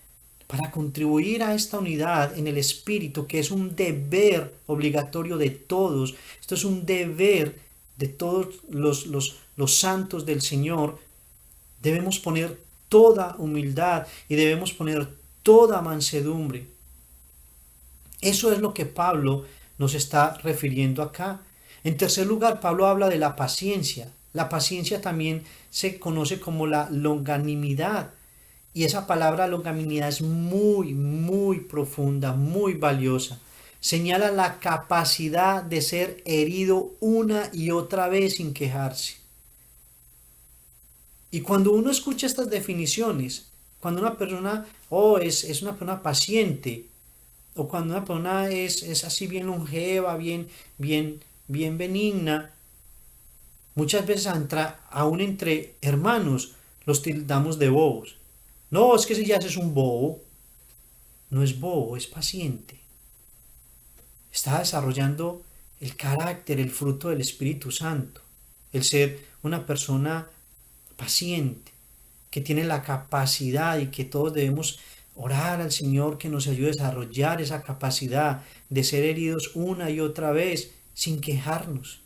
Para contribuir a esta unidad en el espíritu, que es un deber obligatorio de todos, esto es un deber de todos los santos del Señor, debemos poner toda humildad y debemos poner toda mansedumbre. Eso es lo que Pablo nos está refiriendo acá. En tercer lugar, Pablo habla de la paciencia. La paciencia también se conoce como la longanimidad. Y esa palabra longanimidad es muy profunda, muy valiosa. Señala la capacidad de ser herido una y otra vez sin quejarse. Y cuando uno escucha estas definiciones, cuando una persona es una persona paciente, o cuando una persona es así bien longeva, bien benigna, muchas veces aún entre hermanos los tildamos de bobos. No, es que si ya es un bobo. No es bobo, es paciente. Está desarrollando el carácter, el fruto del Espíritu Santo. El ser una persona paciente, que tiene la capacidad, y que todos debemos orar al Señor que nos ayude a desarrollar esa capacidad de ser heridos una y otra vez sin quejarnos.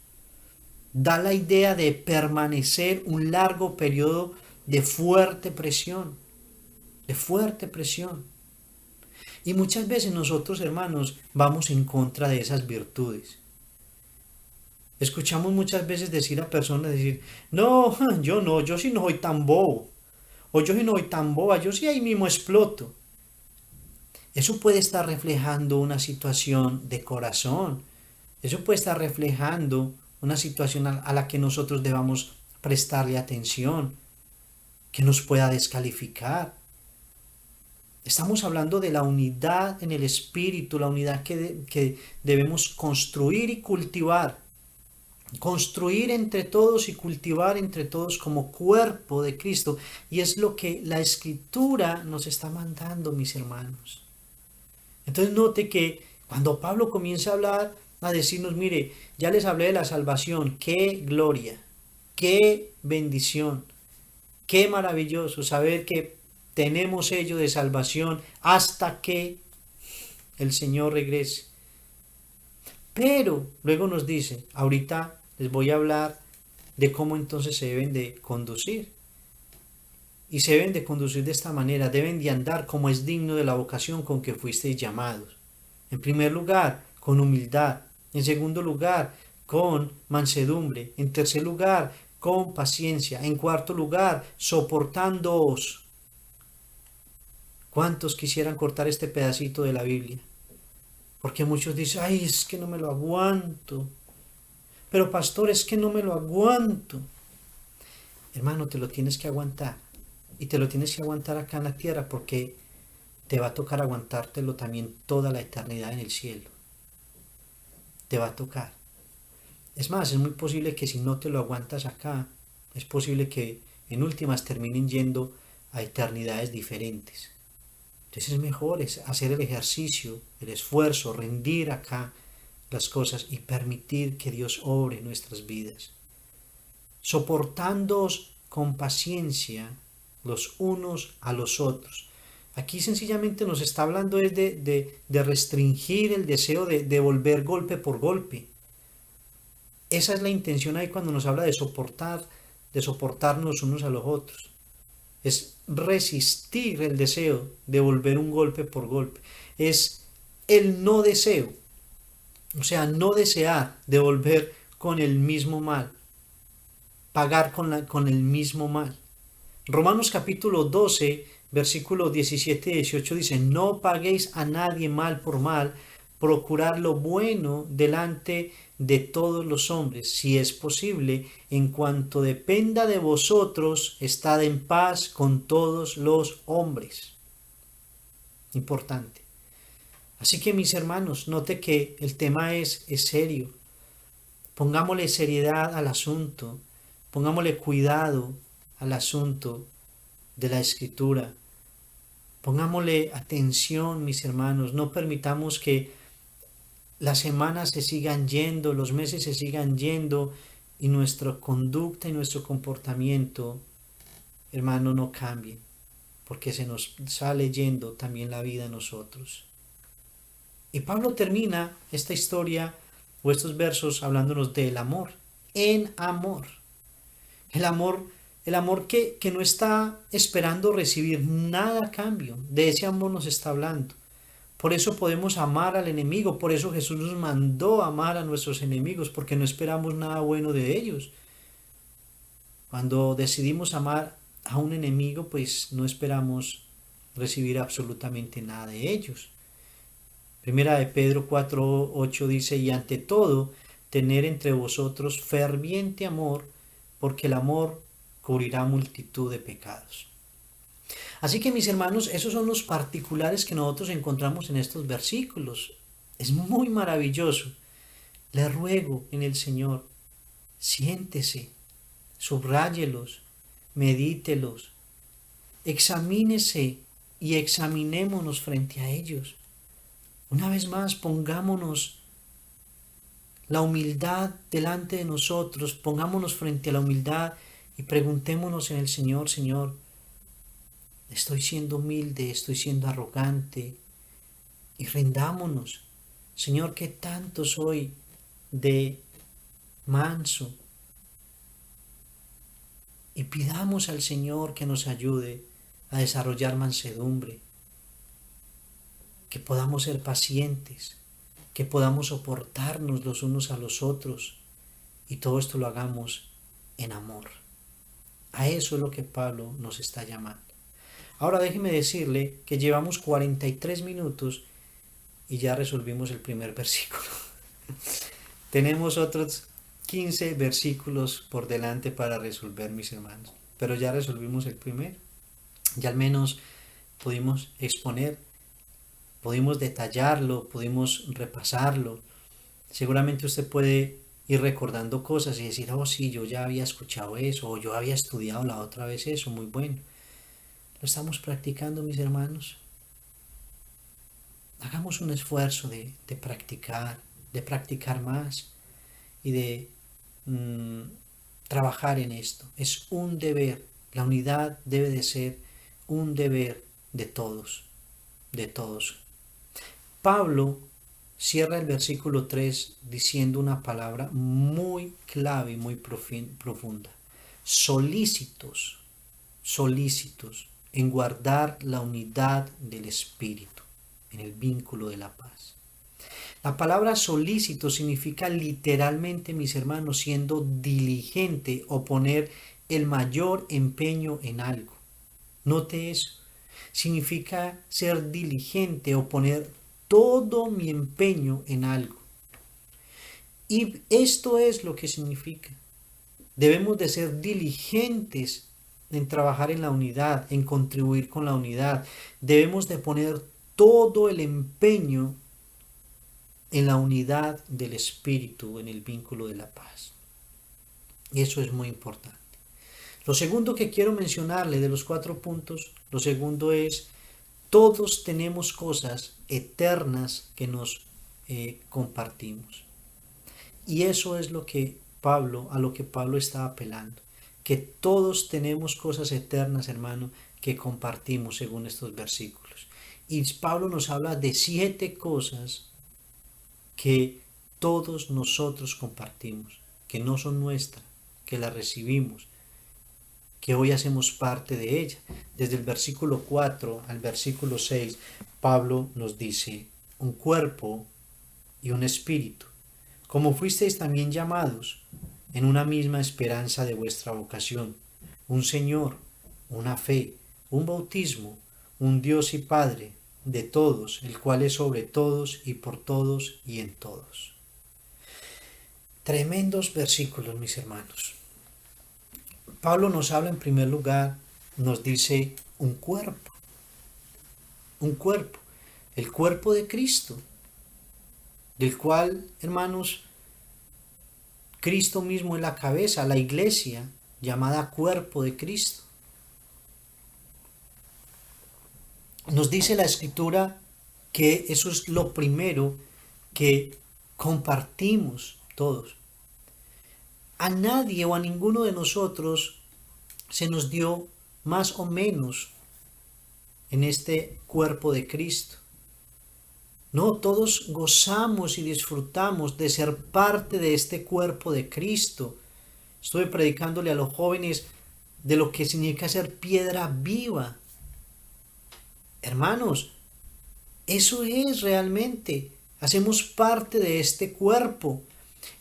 Da la idea de permanecer un largo periodo de fuerte presión. Y muchas veces nosotros, hermanos, vamos en contra de esas virtudes. Escuchamos muchas veces decir a personas, no, yo sí no soy tan bobo, o yo sí no soy tan boba, yo sí ahí mismo exploto. Eso puede estar reflejando una situación de corazón, eso puede estar reflejando una situación a la que nosotros debamos prestarle atención, que nos pueda descalificar. Estamos hablando de la unidad en el espíritu, la unidad que debemos construir y cultivar. Construir entre todos y cultivar entre todos como cuerpo de Cristo. Y es lo que la Escritura nos está mandando, mis hermanos. Entonces note que cuando Pablo comienza a hablar, a decirnos, mire, ya les hablé de la salvación, qué gloria, qué bendición, qué maravilloso saber que tenemos sello de salvación hasta que el Señor regrese. Pero luego nos dice, ahorita les voy a hablar de cómo entonces se deben de conducir. Y se deben de conducir de esta manera, deben de andar como es digno de la vocación con que fuisteis llamados. En primer lugar, con humildad. En segundo lugar, con mansedumbre. En tercer lugar, con paciencia. En cuarto lugar, soportándoos. ¿Cuántos quisieran cortar este pedacito de la Biblia? Porque muchos dicen, ay, es que no me lo aguanto. Pero pastor, es que no me lo aguanto. Hermano, te lo tienes que aguantar. Y te lo tienes que aguantar acá en la tierra porque te va a tocar aguantártelo también toda la eternidad en el cielo. Te va a tocar. Es más, es muy posible que si no te lo aguantas acá, es posible que en últimas terminen yendo a eternidades diferentes. Entonces es mejor hacer el ejercicio, el esfuerzo, rendir acá las cosas y permitir que Dios obre en nuestras vidas. Soportándoos con paciencia los unos a los otros. Aquí sencillamente nos está hablando de restringir el deseo de devolver golpe por golpe. Esa es la intención ahí cuando nos habla de soportarnos unos a los otros. Es resistir el deseo de volver un golpe por golpe. Es el no deseo. O sea, no desear devolver con el mismo mal. Pagar con el mismo mal. Romanos capítulo 12, versículos 17 y 18 dice, no paguéis a nadie mal por mal, procurad lo bueno delante de todos los hombres, si es posible, en cuanto dependa de vosotros, estad en paz con todos los hombres. Importante. Así que mis hermanos, note que el tema es serio. Pongámosle seriedad al asunto, pongámosle cuidado al asunto de la escritura. Pongámosle atención, mis hermanos, no permitamos que las semanas se sigan yendo, los meses se sigan yendo y nuestra conducta y nuestro comportamiento, hermano, no cambien, porque se nos sale yendo también la vida a nosotros. Y Pablo termina esta historia o estos versos hablándonos del amor, en amor. El amor que no está esperando recibir nada a cambio. De ese amor nos está hablando. Por eso podemos amar al enemigo. Por eso Jesús nos mandó amar a nuestros enemigos. Porque no esperamos nada bueno de ellos. Cuando decidimos amar a un enemigo, pues no esperamos recibir absolutamente nada de ellos. Primera de Pedro 4:8 dice, y ante todo, tener entre vosotros ferviente amor, porque el amor cubrirá multitud de pecados. Así que mis hermanos, esos son los particulares que nosotros encontramos en estos versículos. Es muy maravilloso. Le ruego en el Señor, siéntese, subráyelos, medítelos, examínese y examinémonos frente a ellos. Una vez más, pongámonos la humildad delante de nosotros, pongámonos frente a la humildad y preguntémonos en el Señor, Señor, estoy siendo humilde, estoy siendo arrogante, y rendámonos, Señor, ¿qué tanto soy de manso? Y pidamos al Señor que nos ayude a desarrollar mansedumbre, que podamos ser pacientes, que podamos soportarnos los unos a los otros y todo esto lo hagamos en amor. A eso es lo que Pablo nos está llamando. Ahora déjeme decirle que llevamos 43 minutos y ya resolvimos el primer versículo. Tenemos otros 15 versículos por delante para resolver, mis hermanos, pero ya resolvimos el primero. Ya al menos pudimos exponer, pudimos detallarlo, pudimos repasarlo. Seguramente usted puede ir recordando cosas y decir, oh sí, yo ya había escuchado eso, o yo había estudiado la otra vez eso, muy bueno. Lo estamos practicando, mis hermanos. Hagamos un esfuerzo de practicar más y de trabajar en esto. Es un deber. La unidad debe de ser un deber de todos, de todos. Pablo cierra el versículo 3 diciendo una palabra muy clave y muy profunda. Solícitos, solícitos en guardar la unidad del Espíritu, en el vínculo de la paz. La palabra solícito significa literalmente, mis hermanos, siendo diligente o poner el mayor empeño en algo. Note eso. Significa ser diligente o poner todo mi empeño en algo. Y esto es lo que significa. Debemos de ser diligentes en trabajar en la unidad, en contribuir con la unidad. Debemos de poner todo el empeño en la unidad del Espíritu, en el vínculo de la paz. Y eso es muy importante. Lo segundo que quiero mencionarle de los 4 puntos, lo segundo es, todos tenemos cosas eternas que nos compartimos. Y eso es a lo que Pablo está apelando. Que todos tenemos cosas eternas, hermano, que compartimos según estos versículos. Y Pablo nos habla de 7 cosas que todos nosotros compartimos, que no son nuestras, que las recibimos, que hoy hacemos parte de ella. Desde el versículo 4 al versículo 6, Pablo nos dice, un cuerpo y un espíritu, como fuisteis también llamados, en una misma esperanza de vuestra vocación, un Señor, una fe, un bautismo, un Dios y Padre de todos, el cual es sobre todos y por todos y en todos. Tremendos versículos, mis hermanos. Pablo nos habla en primer lugar, nos dice un cuerpo, el cuerpo de Cristo, del cual, hermanos, Cristo mismo es la cabeza, la iglesia llamada cuerpo de Cristo. Nos dice la Escritura que eso es lo primero que compartimos todos. A nadie o a ninguno de nosotros se nos dio más o menos en este cuerpo de Cristo. No, todos gozamos y disfrutamos de ser parte de este cuerpo de Cristo. Estoy predicándole a los jóvenes de lo que significa ser piedra viva. Hermanos, eso es realmente. Hacemos parte de este cuerpo.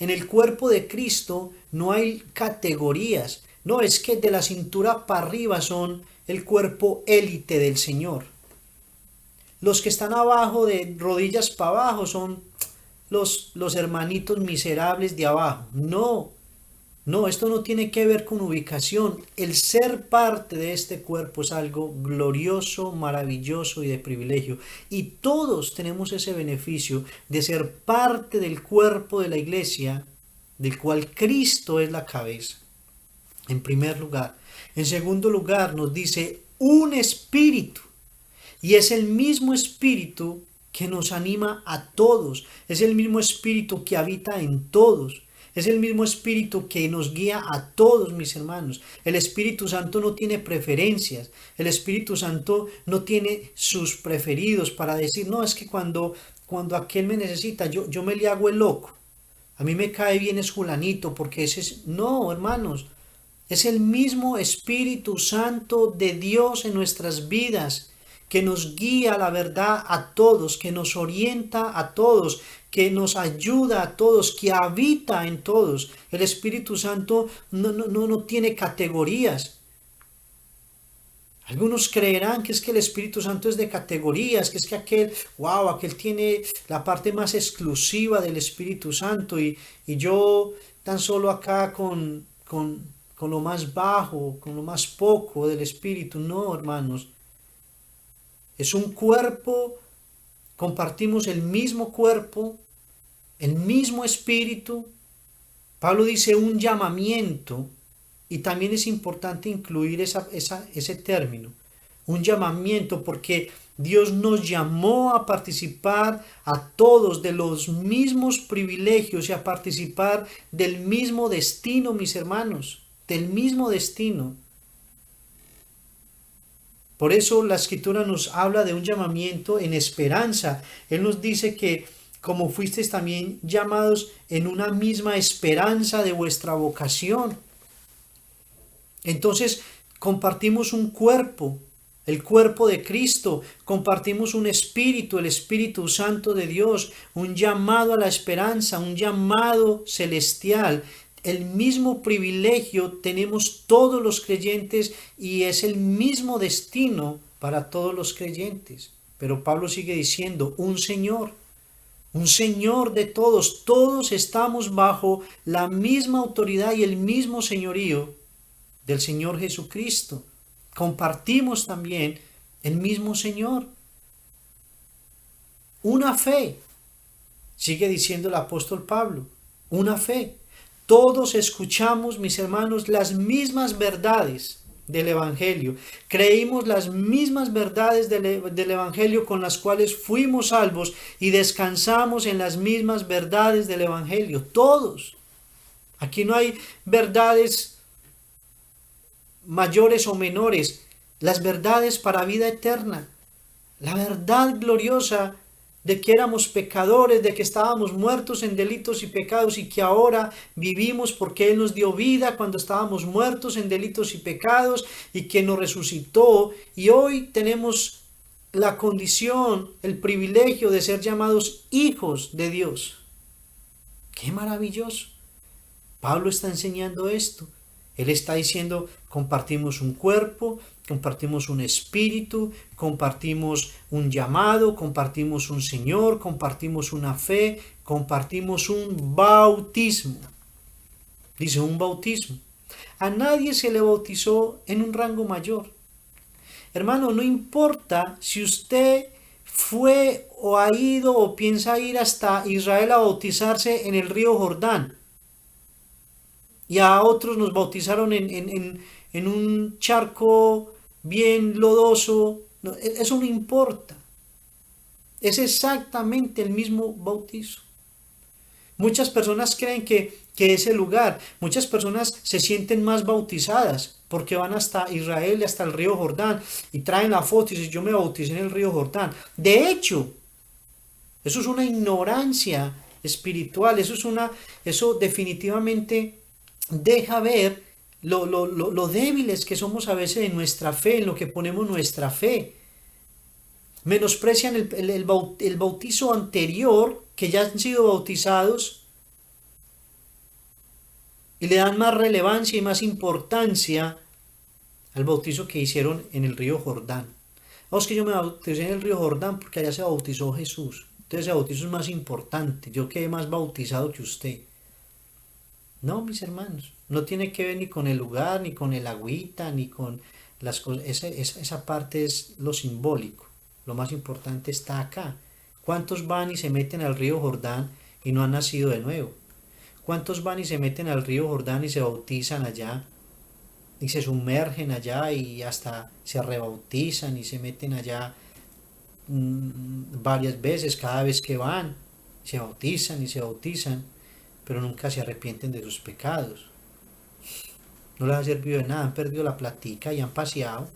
En el cuerpo de Cristo no hay categorías. No es que de la cintura para arriba son el cuerpo élite del Señor. Los que están abajo, de rodillas para abajo, son los hermanitos miserables de abajo. No, esto no tiene que ver con ubicación. El ser parte de este cuerpo es algo glorioso, maravilloso y de privilegio. Y todos tenemos ese beneficio de ser parte del cuerpo de la iglesia, del cual Cristo es la cabeza. En primer lugar. En segundo lugar, nos dice un espíritu. Y es el mismo espíritu que nos anima a todos. Es el mismo espíritu que habita en todos. Es el mismo espíritu que nos guía a todos, mis hermanos. El Espíritu Santo no tiene preferencias. El Espíritu Santo no tiene sus preferidos para decir, no, es que cuando aquel me necesita, yo me le hago el loco. A mí me cae bien es fulanito porque ese es... No, hermanos. Es el mismo Espíritu Santo de Dios en nuestras vidas, que nos guía a la verdad a todos, que nos orienta a todos, que nos ayuda a todos, que habita en todos. El Espíritu Santo no tiene categorías. Algunos creerán que es que el Espíritu Santo es de categorías, que es que aquel tiene la parte más exclusiva del Espíritu Santo y yo tan solo acá con lo más bajo, con lo más poco del Espíritu. No, hermanos. Es un cuerpo, compartimos el mismo cuerpo, el mismo espíritu. Pablo dice un llamamiento, y también es importante incluir ese término, un llamamiento, porque Dios nos llamó a participar a todos de los mismos privilegios y a participar del mismo destino, mis hermanos, del mismo destino. Por eso la Escritura nos habla de un llamamiento en esperanza. Él nos dice que como fuisteis también llamados en una misma esperanza de vuestra vocación. Entonces compartimos un cuerpo, el cuerpo de Cristo, compartimos un espíritu, el Espíritu Santo de Dios, un llamado a la esperanza, un llamado celestial. El mismo privilegio tenemos todos los creyentes y es el mismo destino para todos los creyentes. Pero Pablo sigue diciendo, un Señor de todos, todos estamos bajo la misma autoridad y el mismo señorío del Señor Jesucristo. Compartimos también el mismo Señor. Una fe, sigue diciendo el apóstol Pablo, una fe. Todos escuchamos, mis hermanos, las mismas verdades del Evangelio. Creímos las mismas verdades del Evangelio con las cuales fuimos salvos y descansamos en las mismas verdades del Evangelio. Todos. Aquí no hay verdades mayores o menores, las verdades para vida eterna, la verdad gloriosa de que éramos pecadores, de que estábamos muertos en delitos y pecados y que ahora vivimos porque Él nos dio vida cuando estábamos muertos en delitos y pecados y que nos resucitó y hoy tenemos la condición, el privilegio de ser llamados hijos de Dios. ¡Qué maravilloso! Pablo está enseñando esto. Él está diciendo, compartimos un cuerpo, compartimos un espíritu, compartimos un llamado, compartimos un Señor, compartimos una fe, compartimos un bautismo. Dice un bautismo. A nadie se le bautizó en un rango mayor. Hermano, no importa si usted fue o ha ido o piensa ir hasta Israel a bautizarse en el río Jordán. Y a otros nos bautizaron en un charco bien lodoso. No, eso no importa. Es exactamente el mismo bautizo. Muchas personas creen que ese lugar, muchas personas se sienten más bautizadas porque van hasta Israel y hasta el río Jordán y traen la foto y dicen yo me bauticé en el río Jordán. De hecho, eso es una ignorancia espiritual, eso definitivamente deja ver lo débiles que somos a veces en nuestra fe, en lo que ponemos nuestra fe. Menosprecian el bautizo anterior, que ya han sido bautizados, y le dan más relevancia y más importancia al bautizo que hicieron en el río Jordán. Vamos, que yo me bauticé en el río Jordán porque allá se bautizó Jesús. Entonces ese bautizo es más importante. Yo quedé más bautizado que usted. No, mis hermanos, no tiene que ver ni con el lugar, ni con el agüita, ni con las cosas. Esa parte es lo simbólico. Lo más importante está acá. ¿Cuántos van y se meten al río Jordán y no han nacido de nuevo? ¿Cuántos van y se meten al río Jordán y se bautizan allá? Y se sumergen allá y hasta se rebautizan y se meten allá varias veces, cada vez que van, se bautizan y se bautizan, pero nunca se arrepienten de sus pecados. No les ha servido de nada, han perdido la platica y han paseado.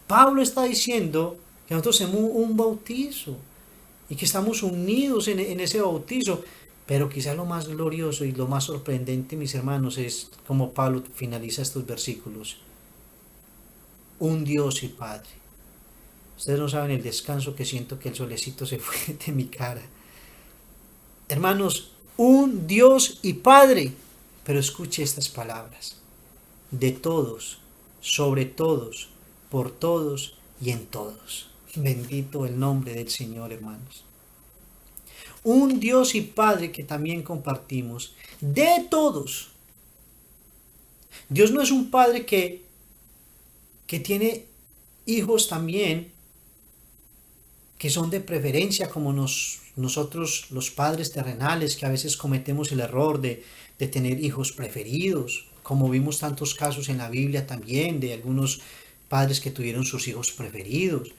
Pablo está diciendo que nosotros hacemos un bautizo y que estamos unidos en ese bautizo, pero quizás lo más glorioso y lo más sorprendente, mis hermanos, es como Pablo finaliza estos versículos. Un Dios y Padre. Ustedes no saben el descanso que siento que el solecito se fue de mi cara. Hermanos, un Dios y Padre. Pero escuche estas palabras. De todos, sobre todos, por todos y en todos. Bendito el nombre del Señor, hermanos. Un Dios y Padre que también compartimos. De todos. Dios no es un Padre que tiene hijos también que son de preferencia como nosotros los padres terrenales, que a veces cometemos el error de tener hijos preferidos, como vimos tantos casos en la Biblia también, de algunos padres que tuvieron sus hijos preferidos.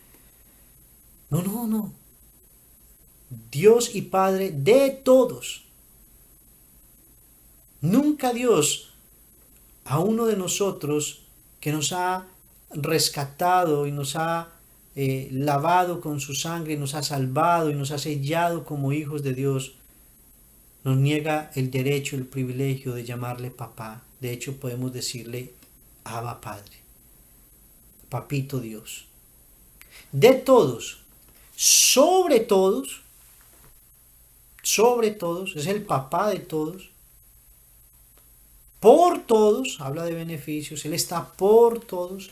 No. Dios y Padre de todos. Nunca Dios a uno de nosotros que nos ha rescatado y nos ha lavado con su sangre, nos ha salvado y nos ha sellado como hijos de Dios, nos niega el derecho, el privilegio de llamarle papá. De hecho, podemos decirle Abba Padre, Papito Dios. De todos, sobre todos, es el papá de todos, por todos, habla de beneficios, Él está por todos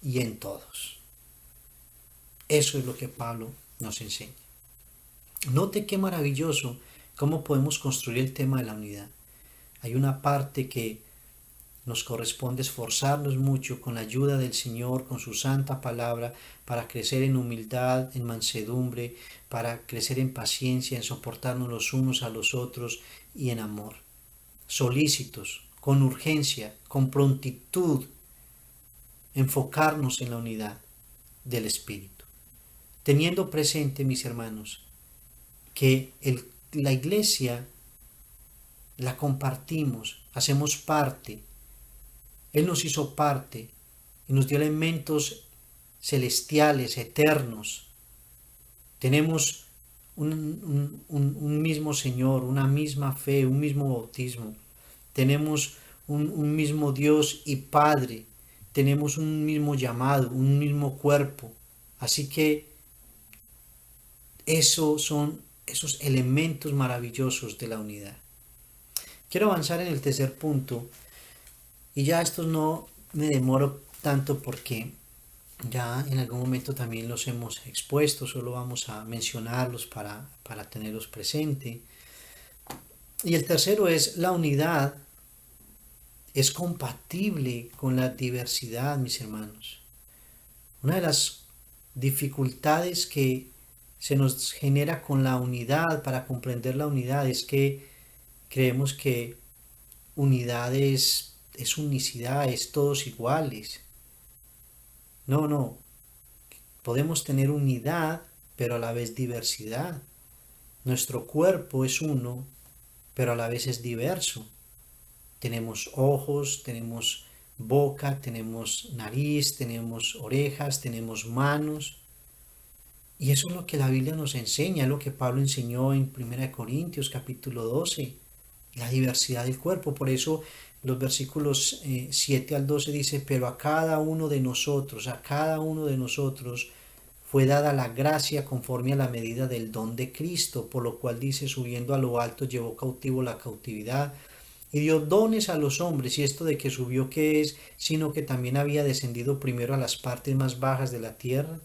y en todos. Eso es lo que Pablo nos enseña. Note qué maravilloso cómo podemos construir el tema de la unidad. Hay una parte que nos corresponde esforzarnos mucho con la ayuda del Señor, con su santa palabra, para crecer en humildad, en mansedumbre, para crecer en paciencia, en soportarnos los unos a los otros y en amor. Solícitos, con urgencia, con prontitud, enfocarnos en la unidad del Espíritu. Teniendo presente, mis hermanos, que la iglesia la compartimos, hacemos parte. Él nos hizo parte y nos dio elementos celestiales, eternos. Tenemos un mismo Señor, una misma fe, un mismo bautismo. Tenemos un mismo Dios y Padre. Tenemos un mismo llamado, un mismo cuerpo. Así que esos son esos elementos maravillosos de la unidad. Quiero avanzar en el tercer punto y ya estos no me demoro tanto porque ya en algún momento también los hemos expuesto, solo vamos a mencionarlos para tenerlos presente. Y el tercero es la unidad es compatible con la diversidad, mis hermanos. Una de las dificultades que se nos genera con la unidad, para comprender la unidad, es que creemos que unidad es unicidad, es todos iguales. No. Podemos tener unidad, pero a la vez diversidad. Nuestro cuerpo es uno, pero a la vez es diverso. Tenemos ojos, tenemos boca, tenemos nariz, tenemos orejas, tenemos manos. Y eso es lo que la Biblia nos enseña, lo que Pablo enseñó en 1 Corintios capítulo 12, la diversidad del cuerpo. Por eso los versículos 7 al 12 dice, pero a cada uno de nosotros fue dada la gracia conforme a la medida del don de Cristo, por lo cual dice, subiendo a lo alto llevó cautivo la cautividad y dio dones a los hombres. Y esto de que subió, ¿qué es? Sino que también había descendido primero a las partes más bajas de la tierra.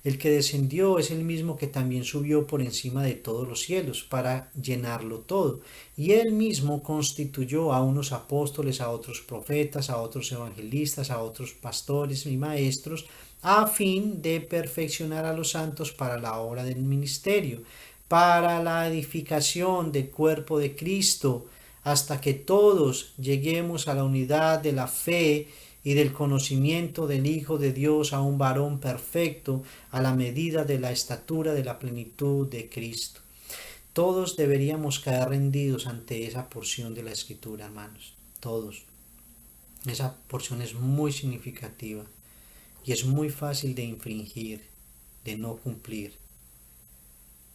El que descendió es el mismo que también subió por encima de todos los cielos para llenarlo todo. Y él mismo constituyó a unos apóstoles, a otros profetas, a otros evangelistas, a otros pastores y maestros, a fin de perfeccionar a los santos para la obra del ministerio, para la edificación del cuerpo de Cristo, hasta que todos lleguemos a la unidad de la fe y del conocimiento del Hijo de Dios, a un varón perfecto, a la medida de la estatura de la plenitud de Cristo. Todos deberíamos caer rendidos ante esa porción de la Escritura, hermanos. Todos. Esa porción es muy significativa y es muy fácil de infringir, de no cumplir.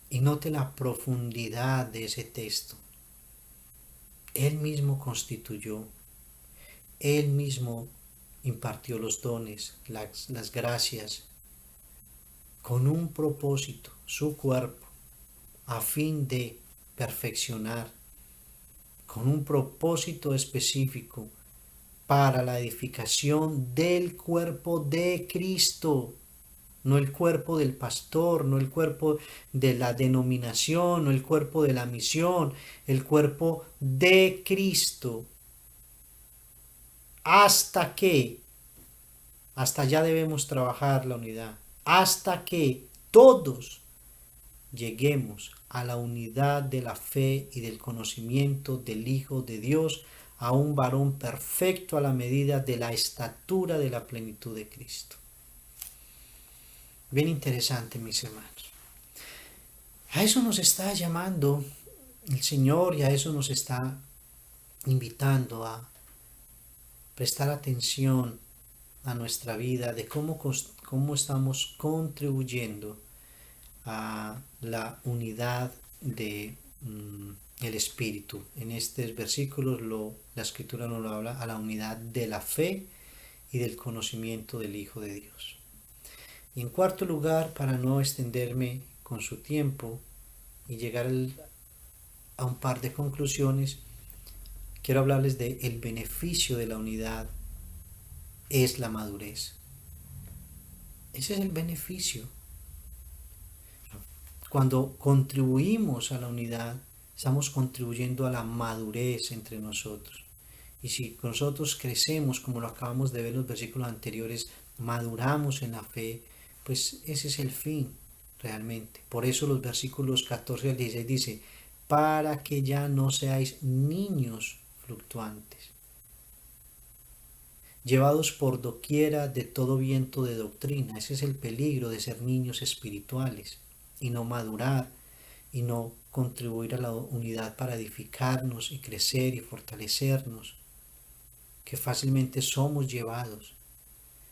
Y note la profundidad de ese texto. Él mismo constituyó, Él mismo impartió los dones, las gracias, con un propósito, su cuerpo, a fin de perfeccionar, con un propósito específico para la edificación del cuerpo de Cristo, no el cuerpo del pastor, no el cuerpo de la denominación, no el cuerpo de la misión, el cuerpo de Cristo. Hasta allá debemos trabajar la unidad, hasta que todos lleguemos a la unidad de la fe y del conocimiento del Hijo de Dios, a un varón perfecto a la medida de la estatura de la plenitud de Cristo. Bien interesante, mis hermanos. A eso nos está llamando el Señor y a eso nos está invitando, a prestar atención a nuestra vida de cómo estamos contribuyendo a la unidad de el Espíritu. En estos versículos la Escritura nos lo habla, a la unidad de la fe y del conocimiento del Hijo de Dios. Y en cuarto lugar, para no extenderme con su tiempo y llegar a un par de conclusiones, quiero hablarles de el beneficio de la unidad es la madurez. Ese es el beneficio. Cuando contribuimos a la unidad, estamos contribuyendo a la madurez entre nosotros. Y si nosotros crecemos, como lo acabamos de ver en los versículos anteriores, maduramos en la fe, pues ese es el fin realmente. Por eso los versículos 14 al 16 dice, para que ya no seáis niños fluctuantes, llevados por doquiera de todo viento de doctrina. Ese es el peligro de ser niños espirituales y no madurar y no contribuir a la unidad para edificarnos y crecer y fortalecernos, que fácilmente somos llevados.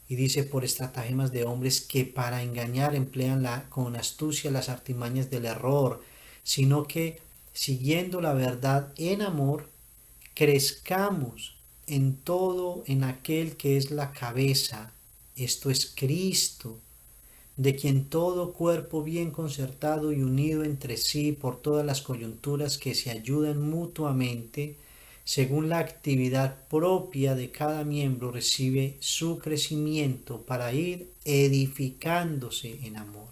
Y dice, por estratagemas de hombres que para engañar emplean con astucia las artimañas del error, sino que siguiendo la verdad en amor, crezcamos en todo en aquel que es la cabeza, esto es Cristo, de quien todo cuerpo bien concertado y unido entre sí por todas las coyunturas que se ayudan mutuamente, según la actividad propia de cada miembro, recibe su crecimiento para ir edificándose en amor.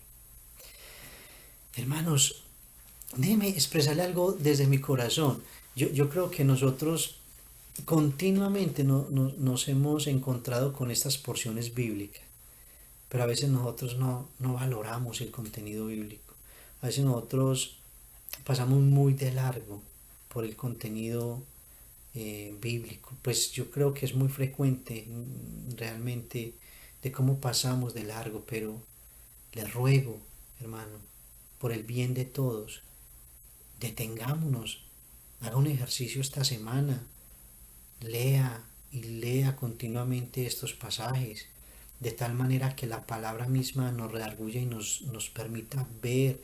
Hermanos, déjenme expresarle algo desde mi corazón. Yo creo que nosotros continuamente nos hemos encontrado con estas porciones bíblicas, pero a veces nosotros no valoramos el contenido bíblico. A veces nosotros pasamos muy de largo por el contenido bíblico. Pues yo creo que es muy frecuente realmente de cómo pasamos de largo, pero les ruego, hermano, por el bien de todos, detengámonos, haga un ejercicio esta semana, lea y lea continuamente estos pasajes, de tal manera que la palabra misma nos redarguya y nos permita ver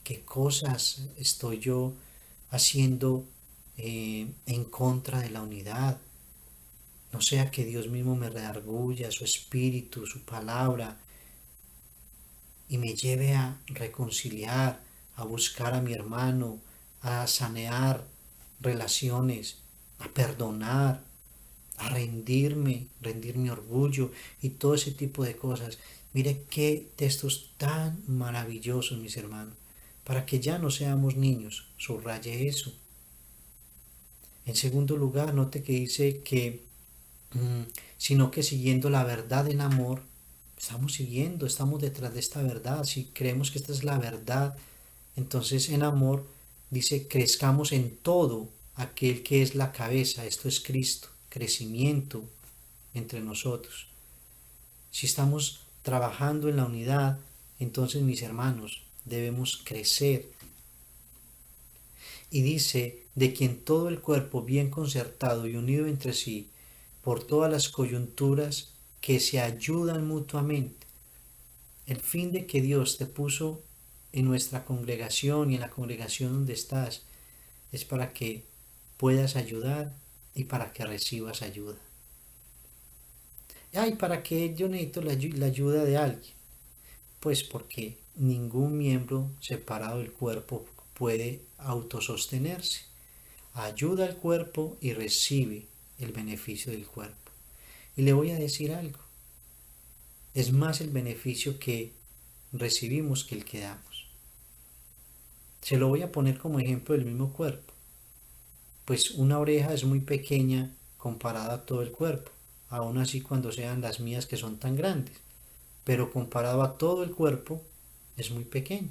qué cosas estoy yo haciendo en contra de la unidad. No sea que Dios mismo me redarguya, su espíritu, su palabra, y me lleve a reconciliar, a buscar a mi hermano, a sanear relaciones, a perdonar, a rendir mi orgullo y todo ese tipo de cosas. Mire qué textos tan maravillosos, mis hermanos, para que ya no seamos niños. Subraye eso. En segundo lugar, note que dice que sino que siguiendo la verdad en amor, estamos detrás de esta verdad. Si creemos que esta es la verdad, entonces en amor dice, crezcamos en todo aquel que es la cabeza, esto es Cristo, crecimiento entre nosotros. Si estamos trabajando en la unidad, entonces mis hermanos, debemos crecer. Y dice, de quien todo el cuerpo bien concertado y unido entre sí, por todas las coyunturas que se ayudan mutuamente. El fin de que Dios te puso en nuestra congregación y en la congregación donde estás es para que puedas ayudar y para que recibas ayuda. Ay, ¿para qué yo necesito la ayuda de alguien? Pues porque ningún miembro separado del cuerpo puede autosostenerse. Ayuda al cuerpo y recibe el beneficio del cuerpo. Y le voy a decir algo. Es más el beneficio que recibimos que el que damos. Se lo voy a poner como ejemplo del mismo cuerpo. Pues una oreja es muy pequeña comparada a todo el cuerpo. Aún así cuando sean las mías que son tan grandes. Pero comparado a todo el cuerpo es muy pequeño.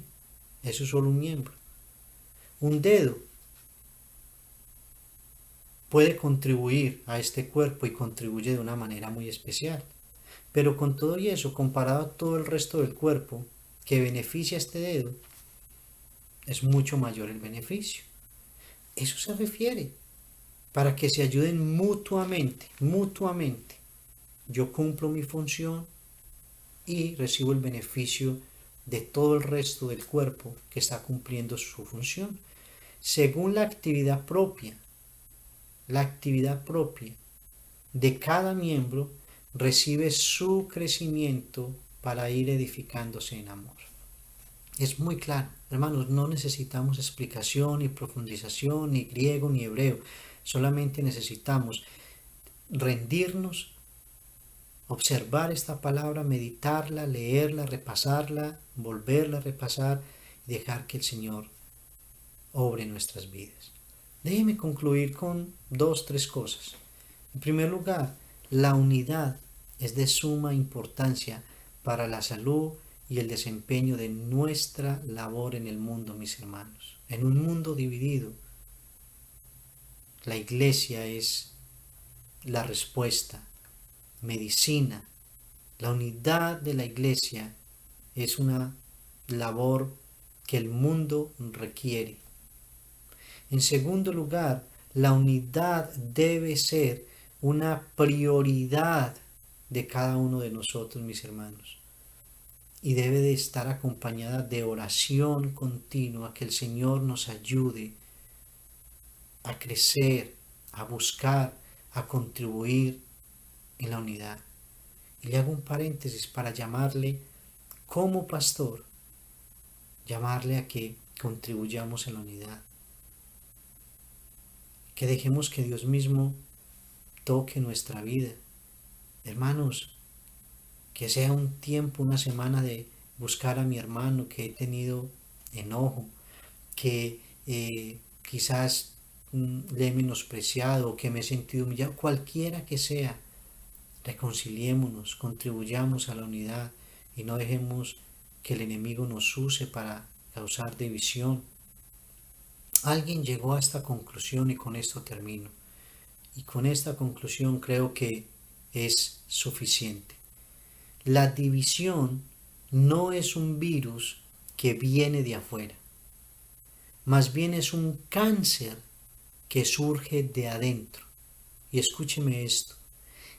Eso es solo un miembro. Un dedo puede contribuir a este cuerpo y contribuye de una manera muy especial. Pero con todo y eso, comparado a todo el resto del cuerpo que beneficia a este dedo, es mucho mayor el beneficio. Eso se refiere, para que se ayuden mutuamente. yo cumplo mi función y recibo el beneficio de todo el resto del cuerpo que está cumpliendo su función. Según la actividad propia de cada miembro recibe su crecimiento para ir edificándose en amor. Es muy claro, hermanos, no necesitamos explicación ni profundización, ni griego ni hebreo, solamente necesitamos rendirnos, observar esta palabra, meditarla, leerla, repasarla, volverla a repasar y dejar que el Señor obre en nuestras vidas. Déjeme concluir con 2, 3 cosas. En primer lugar, la unidad es de suma importancia para la salud y el desempeño de nuestra labor en el mundo, mis hermanos. En un mundo dividido, la iglesia es la respuesta, medicina. La unidad de la iglesia es una labor que el mundo requiere. En segundo lugar, la unidad debe ser una prioridad de cada uno de nosotros, mis hermanos, y debe de estar acompañada de oración continua, que el Señor nos ayude a crecer, a buscar, a contribuir en la unidad. Y le hago un paréntesis para llamarle como pastor, llamarle a que contribuyamos en la unidad, que dejemos que Dios mismo toque nuestra vida. Hermanos, que sea un tiempo, una semana de buscar a mi hermano que he tenido enojo, que quizás le he menospreciado, que me he sentido humillado, cualquiera que sea. Reconciliémonos, contribuyamos a la unidad y no dejemos que el enemigo nos use para causar división. Alguien llegó a esta conclusión y con esto termino. Y con esta conclusión creo que es suficiente. La división no es un virus que viene de afuera, más bien es un cáncer que surge de adentro. Y escúcheme esto.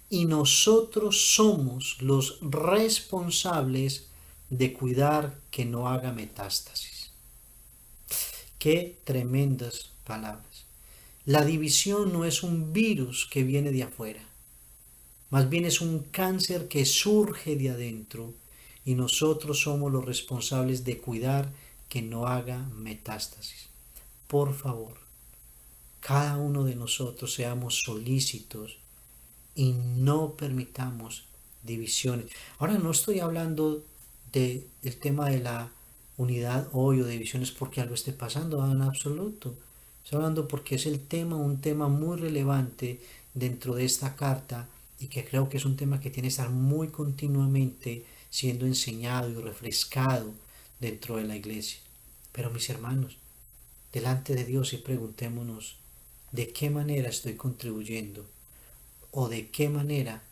Y nosotros somos los responsables de cuidar que no haga metástasis. Qué tremendas palabras. La división no es un virus que viene de afuera, más bien es un cáncer que surge de adentro y nosotros somos los responsables de cuidar que no haga metástasis. Por favor, cada uno de nosotros seamos solícitos y no permitamos divisiones. Ahora no estoy hablando del tema de la unidad hoy o de divisiones porque algo esté pasando en absoluto. Estoy hablando porque es un tema muy relevante dentro de esta carta y que creo que es un tema que tiene que estar muy continuamente siendo enseñado y refrescado dentro de la iglesia. Pero mis hermanos, delante de Dios y preguntémonos de qué manera estoy contribuyendo o de qué manera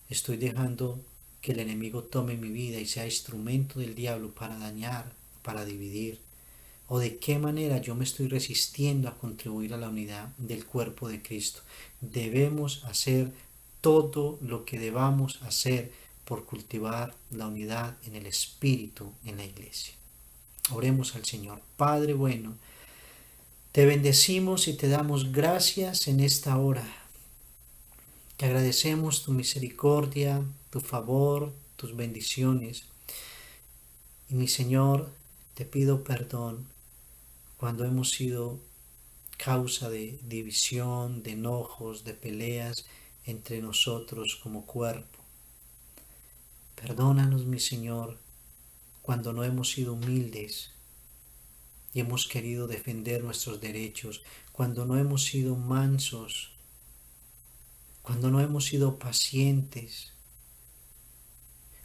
estoy dejando que el enemigo tome mi vida y sea instrumento del diablo para dañar, para dividir, o de qué manera yo me estoy resistiendo a contribuir a la unidad del cuerpo de Cristo. Debemos hacer todo lo que debamos hacer por cultivar la unidad en el espíritu en la iglesia. Oremos al Señor. Padre bueno, te bendecimos y te damos gracias en esta hora. Te agradecemos tu misericordia, tu favor, tus bendiciones. Y mi Señor, te pido perdón cuando hemos sido causa de división, de enojos, de peleas entre nosotros como cuerpo. Perdónanos, mi Señor, cuando no hemos sido humildes y hemos querido defender nuestros derechos, cuando no hemos sido mansos, cuando no hemos sido pacientes,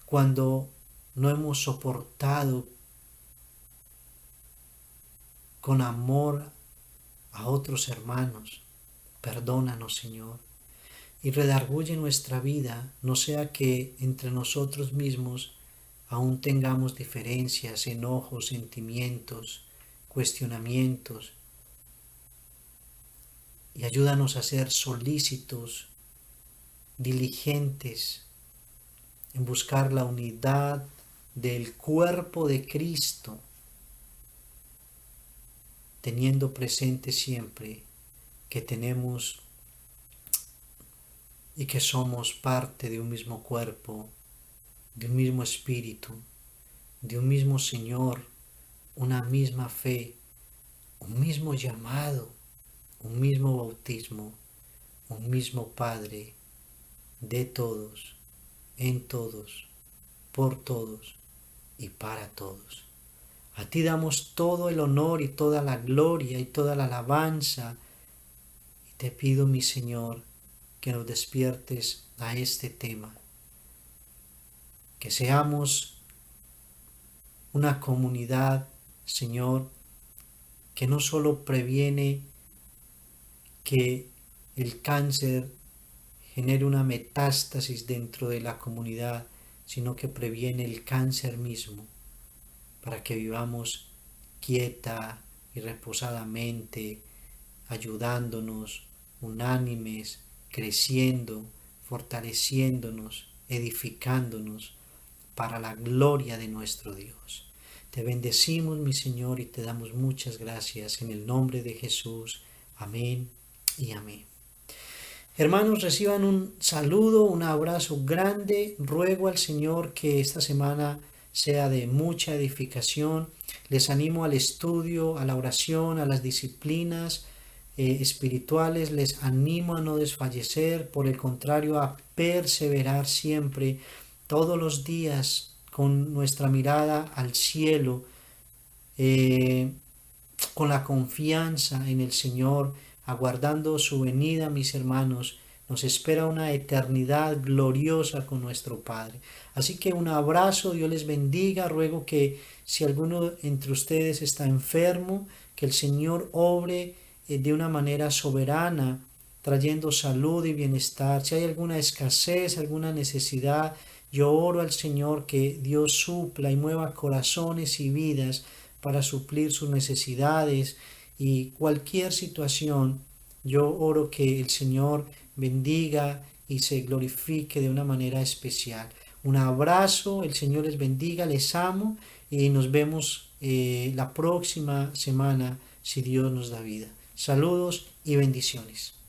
cuando no hemos soportado con amor a otros hermanos. Perdónanos, Señor, y redarguye nuestra vida, no sea que entre nosotros mismos aún tengamos diferencias, enojos, sentimientos, cuestionamientos, y ayúdanos a ser solícitos diligentes en buscar la unidad del cuerpo de Cristo, teniendo presente siempre que tenemos y que somos parte de un mismo cuerpo, de un mismo espíritu, de un mismo Señor, una misma fe, un mismo llamado, un mismo bautismo, un mismo Padre, de todos, en todos, por todos y para todos. A ti damos todo el honor y toda la gloria y toda la alabanza. Y te pido, mi Señor, que nos despiertes a este tema. Que seamos una comunidad, Señor, que no solo previene que el cáncer genere una metástasis dentro de la comunidad, sino que previene el cáncer mismo, para que vivamos quieta y reposadamente, ayudándonos, unánimes, creciendo, fortaleciéndonos, edificándonos para la gloria de nuestro Dios. Te bendecimos, mi Señor, y te damos muchas gracias en el nombre de Jesús. Amén y amén. Hermanos, reciban un saludo, un abrazo grande. Ruego al Señor que esta semana sea de mucha edificación. Les animo al estudio, a la oración, a las disciplinas espirituales. Les animo a no desfallecer, por el contrario, a perseverar siempre, todos los días, con nuestra mirada al cielo, con la confianza en el Señor, aguardando su venida, mis hermanos. Nos espera una eternidad gloriosa con nuestro Padre. Así que un abrazo, Dios les bendiga. Ruego que si alguno entre ustedes está enfermo, que el Señor obre de una manera soberana, trayendo salud y bienestar. Si hay alguna escasez, alguna necesidad, yo oro al Señor que Dios supla y mueva corazones y vidas para suplir sus necesidades, y cualquier situación, yo oro que el Señor bendiga y se glorifique de una manera especial. Un abrazo, el Señor les bendiga, les amo y nos vemos la próxima semana si Dios nos da vida. Saludos y bendiciones.